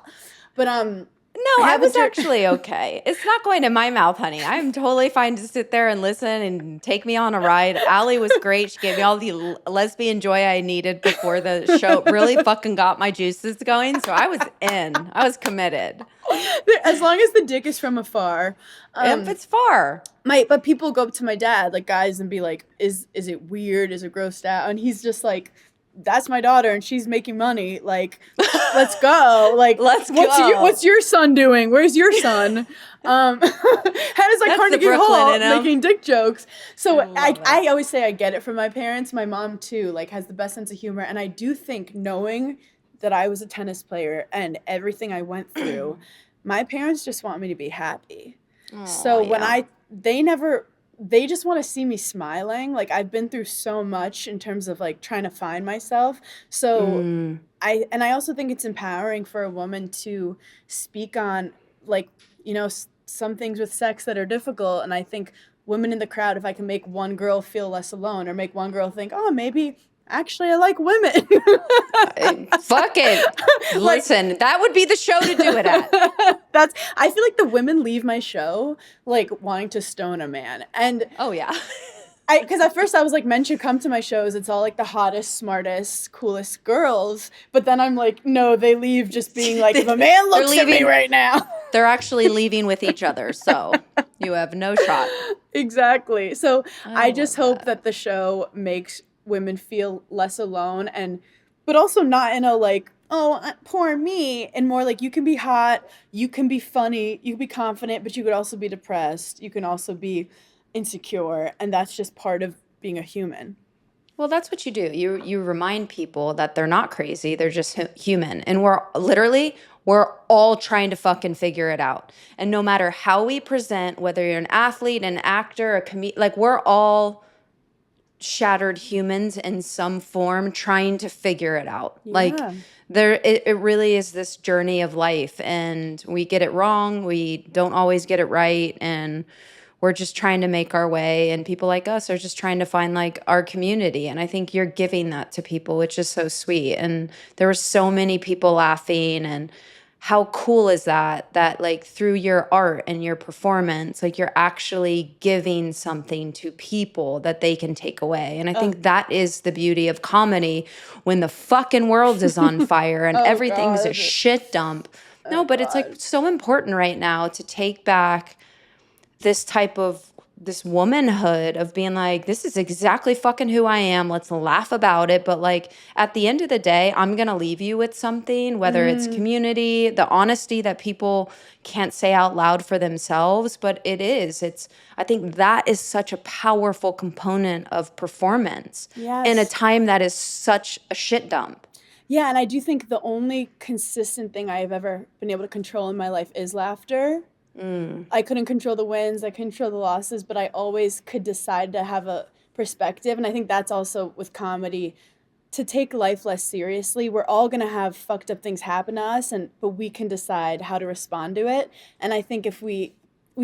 but no, I was actually okay. It's not going in my mouth, honey. I'm totally fine to sit there and listen and take me on a ride. Allie was great. She gave me all the lesbian joy I needed before the show. Really fucking got my juices going. So I was in. I was committed. As long as the dick is from afar. If it's far. But people go up to my dad, like guys, and be like, is it weird? Is it grossed out? And he's just like, that's my daughter and she's making money. Like, let's go. Like, what's your son doing? Where's your son? Hannah's like Carnegie Hall making dick jokes. So I always say I get it from my parents. My mom too, like, has the best sense of humor. And I do think, knowing that I was a tennis player and everything I went through, my parents just want me to be happy. Oh, so when they just want to see me smiling. Like, I've been through so much in terms of like trying to find myself. So I also think it's empowering for a woman to speak on, like, you know, some things with sex that are difficult. And I think women in the crowd, if I can make one girl feel less alone, or make one girl think, oh, maybe actually I like women. Fuck it. Listen, that would be the show to do it at. I feel like the women leave my show like wanting to stone a man. And oh yeah. Because at first I was like, men should come to my shows. It's all like the hottest, smartest, coolest girls. But then I'm like, no, they leave just being like, if a man looks at me right now. They're actually leaving with each other. So you have no shot. Exactly. So I just hope that the show makes women feel less alone, but also not in a like, oh, poor me, and more like, you can be hot, you can be funny, you can be confident, but you could also be depressed, you can also be insecure, and that's just part of being a human. Well, that's what you do. You remind people that they're not crazy, they're just human, and we're all trying to fucking figure it out. And no matter how we present, whether you're an athlete, an actor, a comedian, like, we're all shattered humans in some form trying to figure it out. Yeah. Like, it really is this journey of life, and we get it wrong, we don't always get it right, and we're just trying to make our way, and people like us are just trying to find like our community. And I think you're giving that to people, which is so sweet. And there were so many people laughing, and how cool is that like through your art and your performance, like, you're actually giving something to people that they can take away. And I think that is the beauty of comedy, when the fucking world is on fire and everything's a shit dump. No, but it's like so important right now to take back this type of this womanhood of being like, this is exactly fucking who I am. Let's laugh about it. But like at the end of the day, I'm going to leave you with something, whether it's community, the honesty that people can't say out loud for themselves, but I think that is such a powerful component of performance in a Yes. time that is such a shit dump. Yeah, and I do think the only consistent thing I've ever been able to control in my life is laughter. I couldn't control the wins, I couldn't control the losses, but I always could decide to have a perspective. And I think that's also with comedy, to take life less seriously. We're all gonna have fucked up things happen to us, but we can decide how to respond to it. And I think if we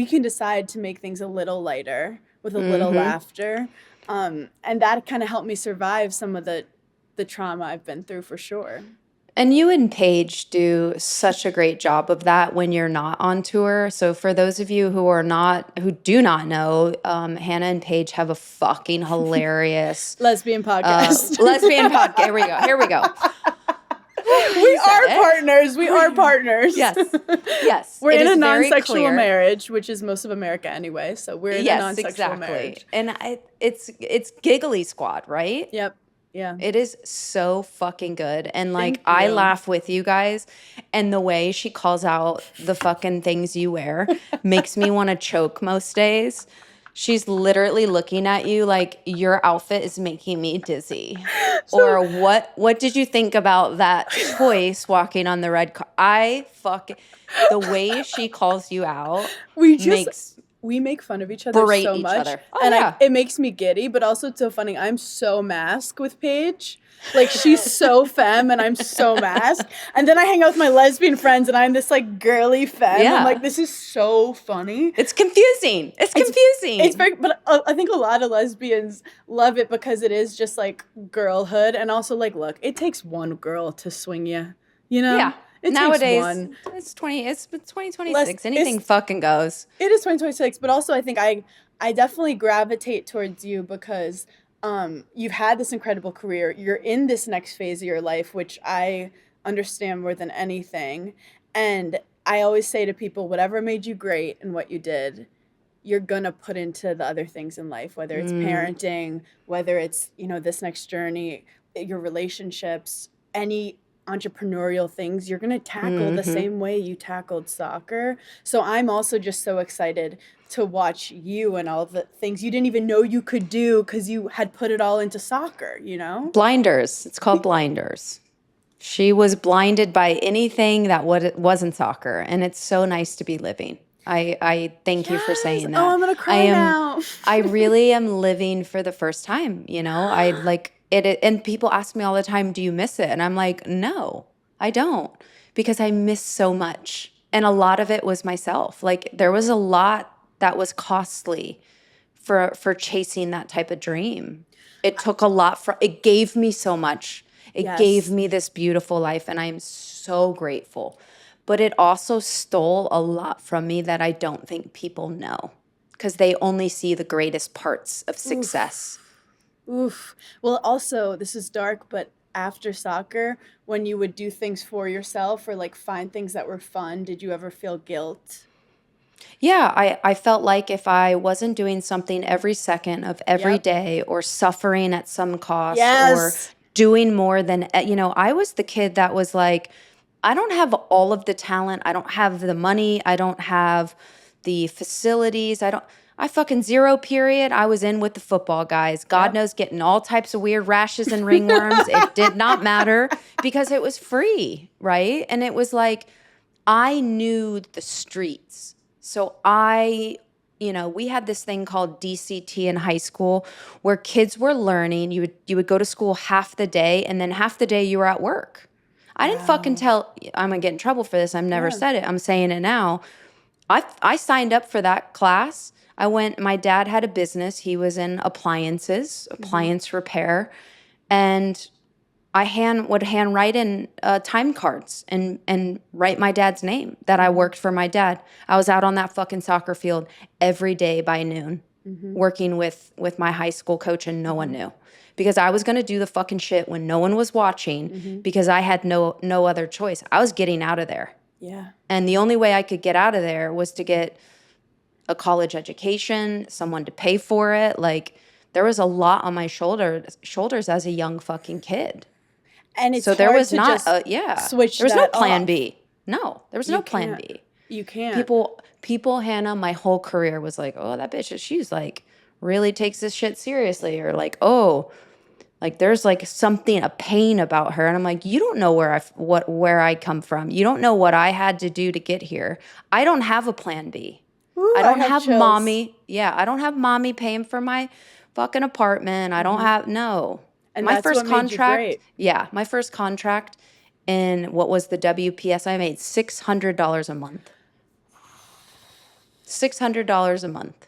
can decide to make things a little lighter with a little laughter, and that kind of helped me survive some of the trauma I've been through for sure. And you and Paige do such a great job of that when you're not on tour. So for those of you who do not know, Hannah and Paige have a fucking hilarious Lesbian podcast. lesbian podcast. Here we go. We are partners. We are partners. Yes. We're it in is a very non-sexual clear. marriage, which is most of America anyway. So we're in a non-sexual marriage. And it's Giggly Squad, right? Yep. Yeah. It is so fucking good. And like Thank I you. laugh with you guys, and the way she calls out the fucking things you wear makes me want to choke most days. She's literally looking at you like your outfit is making me dizzy. Or what did you think about that choice walking on the red car? The way she calls you out We make fun of each other berate so each much. other. Oh, and yeah. it makes me giddy, but also it's so funny. I'm so mask with Paige. Like, she's so femme and I'm so mask. And then I hang out with my lesbian friends and I'm this like girly femme. Yeah. I'm like, this is so funny. It's confusing. It's very, but I think a lot of lesbians love it because it is just like girlhood. And also like, look, it takes one girl to swing you, you know? Yeah. It Nowadays, takes one. it's 2026. Anything fucking goes. It is 2026, but also I think I definitely gravitate towards you because you've had this incredible career. You're in this next phase of your life, which I understand more than anything. And I always say to people, whatever made you great and what you did, you're gonna put into the other things in life, whether it's parenting, whether it's, this next journey, your relationships, any entrepreneurial things, you're going to tackle the same way you tackled soccer. So I'm also just so excited to watch you and all the things you didn't even know you could do because you had put it all into soccer, Blinders. It's called blinders. She was blinded by anything that wasn't soccer, and it's so nice to be living. I thank you for saying that. Oh, I'm going to cry now. I really am living for the first time, I like it, and people ask me all the time, do you miss it? And I'm like, no, I don't, because I miss so much. And a lot of it was myself. Like there was a lot that was costly for chasing that type of dream. It took a lot it gave me so much. It gave me this beautiful life, and I am so grateful. But it also stole a lot from me that I don't think people know, because they only see the greatest parts of success. Oof. Well, also, this is dark, but after soccer, when you would do things for yourself or like find things that were fun, did you ever feel guilt? Yeah, I felt like if I wasn't doing something every second of every day, or suffering at some cost, or doing more than, I was the kid that was like, I don't have all of the talent. I don't have the money. I don't have the facilities. I fucking zero period. I was in with the football guys. God knows, getting all types of weird rashes and ringworms. It did not matter because it was free, right? And it was like, I knew the streets. So we had this thing called DCT in high school where kids were learning. You would go to school half the day, and then half the day you were at work. I didn't fucking tell, I'm going to get in trouble for this. I've never said it. I'm saying it now. I signed up for that class. My dad had a business. He was in appliance repair. And I would handwrite in time cards and write my dad's name that I worked for my dad. I was out on that fucking soccer field every day by noon, working with my high school coach, and no one knew. Because I was going to do the fucking shit when no one was watching, because I had no other choice. I was getting out of there. Yeah. And the only way I could get out of there was to get a college education, someone to pay for it. Like, there was a lot on my shoulders as a young fucking kid. And it's So there hard was to not just switch there was no that plan off. B. No, there was You no plan can't. B. You can't. People, Hannah, my whole career was like, oh, that bitch, she's like really takes this shit seriously, or like, oh, like there's like something, a pain about her, and I'm like, you don't know where I come from. You don't know what I had to do to get here. I don't have a plan B. Ooh, I I don't have have chills. mommy. Yeah, I don't have mommy paying for my fucking apartment. I don't have no. And My that's first what made you contract, great. yeah, my first contract in what was the WPS, I made $600 a month. $600 a month.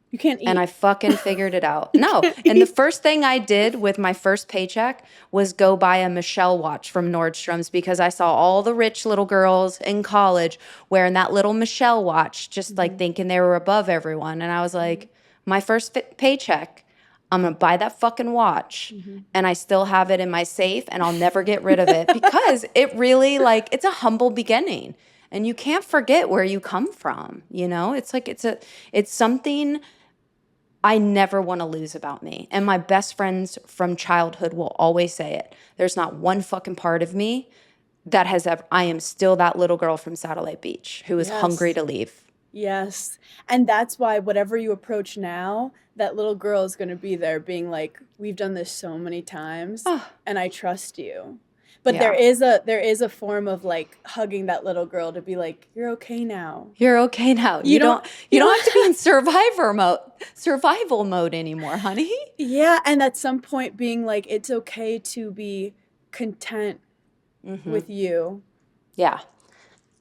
You can't eat. And I fucking figured it out. No. can't And the eat. first thing I did with my first paycheck was go buy a Michelle watch from Nordstrom's, because I saw all the rich little girls in college wearing that little Michelle watch, just like thinking they were above everyone. And I was like, my first paycheck, I'm going to buy that fucking watch. And I still have it in my safe, and I'll never get rid of it, because it really, like, it's a humble beginning. And you can't forget where you come from, you know? It's like it's something I never want to lose about me. And my best friends from childhood will always say it. There's not one fucking part of me that has ever, I am still that little girl from Satellite Beach who is hungry to leave. Yes. And that's why whatever you approach now, that little girl is going to be there being like, we've done this so many times and I trust you. But Yeah. there is a form of like hugging that little girl to be like, you're okay now. You're okay now. You don't have to be in survival mode anymore, honey. Yeah, and at some point being like, it's okay to be content with you. Yeah.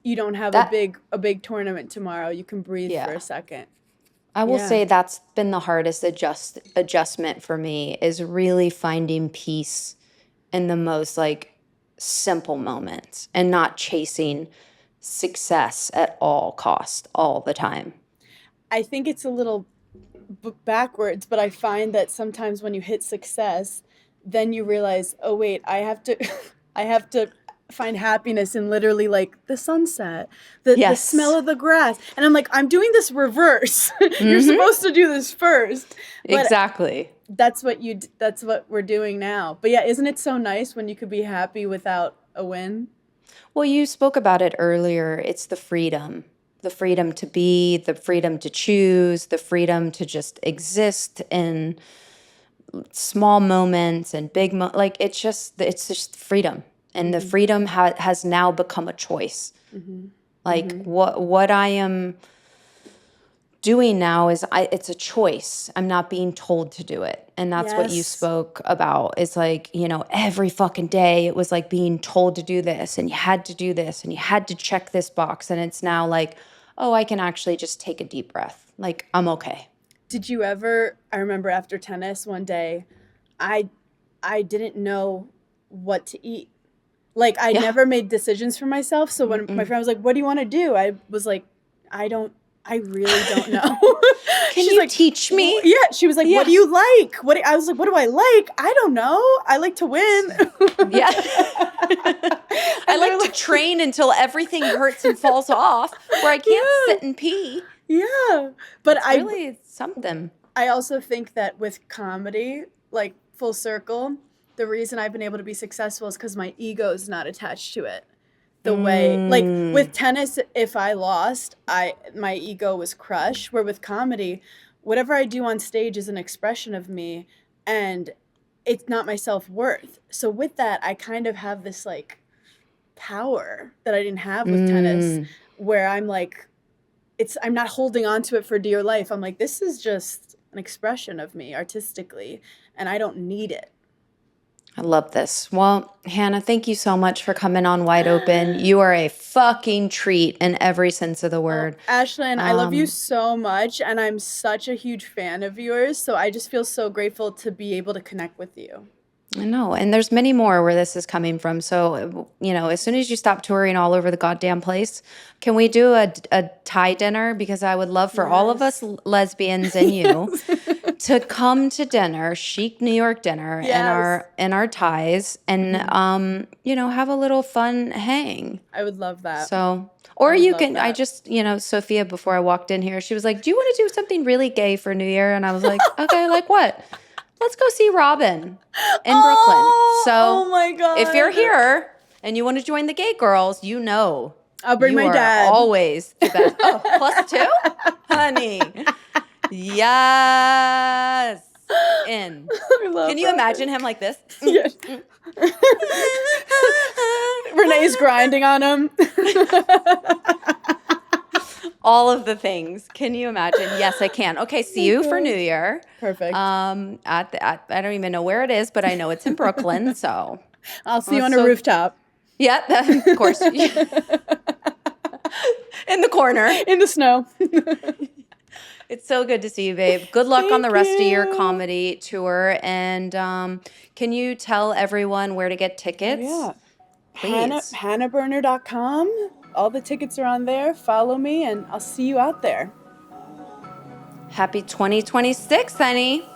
You don't have a big tournament tomorrow. You can breathe for a second. I will say that's been the hardest adjustment for me, is really finding peace in the most like simple moments and not chasing success at all cost all the time. I think it's a little backwards, but I find that sometimes when you hit success, then you realize, oh wait, I have to I have to find happiness in literally like the sunset, the smell of the grass. And I'm like, I'm doing this reverse. You're supposed to do this first. But exactly. That's what we're doing now. But yeah, isn't it so nice when you could be happy without a win? Well, you spoke about it earlier. It's the freedom to be, the freedom to choose, the freedom to just exist in small moments and big like it's just freedom. And the freedom has now become a choice. Like what I am doing now is it's a choice. I'm not being told to do it. And that's what you spoke about. It's like, you know, every fucking day it was like being told to do this, and you had to do this, and you had to check this box. And it's now like, oh, I can actually just take a deep breath. Like, I'm okay. Did you ever, I remember after tennis one day, I didn't know what to eat. Like, I never made decisions for myself. So when my friend was like, what do you want to do? I was like, I really don't know. She's you like, teach me? Yeah. She was like, what do you like? I was like, what do I like? I don't know. I like to win. Yeah. I like to train until everything hurts and falls off, where I can't sit and pee. Yeah. But it's really something. I also think that with comedy, like full circle, the reason I've been able to be successful is because my ego is not attached to it. The way, like with tennis, if I lost, my ego was crushed. Where with comedy, whatever I do on stage is an expression of me, and it's not my self-worth. So with that, I kind of have this like power that I didn't have with tennis, where I'm like, I'm not holding on to it for dear life. I'm like, this is just an expression of me artistically, and I don't need it. I love this. Well, Hannah, thank you so much for coming on Wide Open. You are a fucking treat in every sense of the word. Ashlyn, I love you so much, and I'm such a huge fan of yours, so I just feel so grateful to be able to connect with you. I know. And there's many more where this is coming from. So, as soon as you stop touring all over the goddamn place, can we do a Thai dinner? Because I would love for all of us Yes. lesbians and you Yes. to come to dinner, chic New York dinner Yes. in our ties and, have a little fun hang. I would love that. So, I or would you love can, I that. just, Sophia, before I walked in here, she was like, do you want to do something really gay for New Year? And I was like, okay, like what? Let's go see Robin in Brooklyn. Oh So my God. if you're here and you want to join the gay girls, I'll bring you my are dad. always the best. Oh, +2? Honey. Yes. In. I love Can you Robin. imagine him like this? Yes. Renee's grinding on him. All of the things. Can you imagine? Yes, I can. Okay, see you for New Year. Perfect. I don't even know where it is, but I know it's in Brooklyn. So I'll see you on a rooftop. Yeah, of course. In the corner. In the snow. It's so good to see you, babe. Good luck on the rest of your you. comedy tour. And can you tell everyone where to get tickets? Yeah. Please. HannahBerner.com. All the tickets are on there. Follow me, and I'll see you out there. Happy 2026, honey.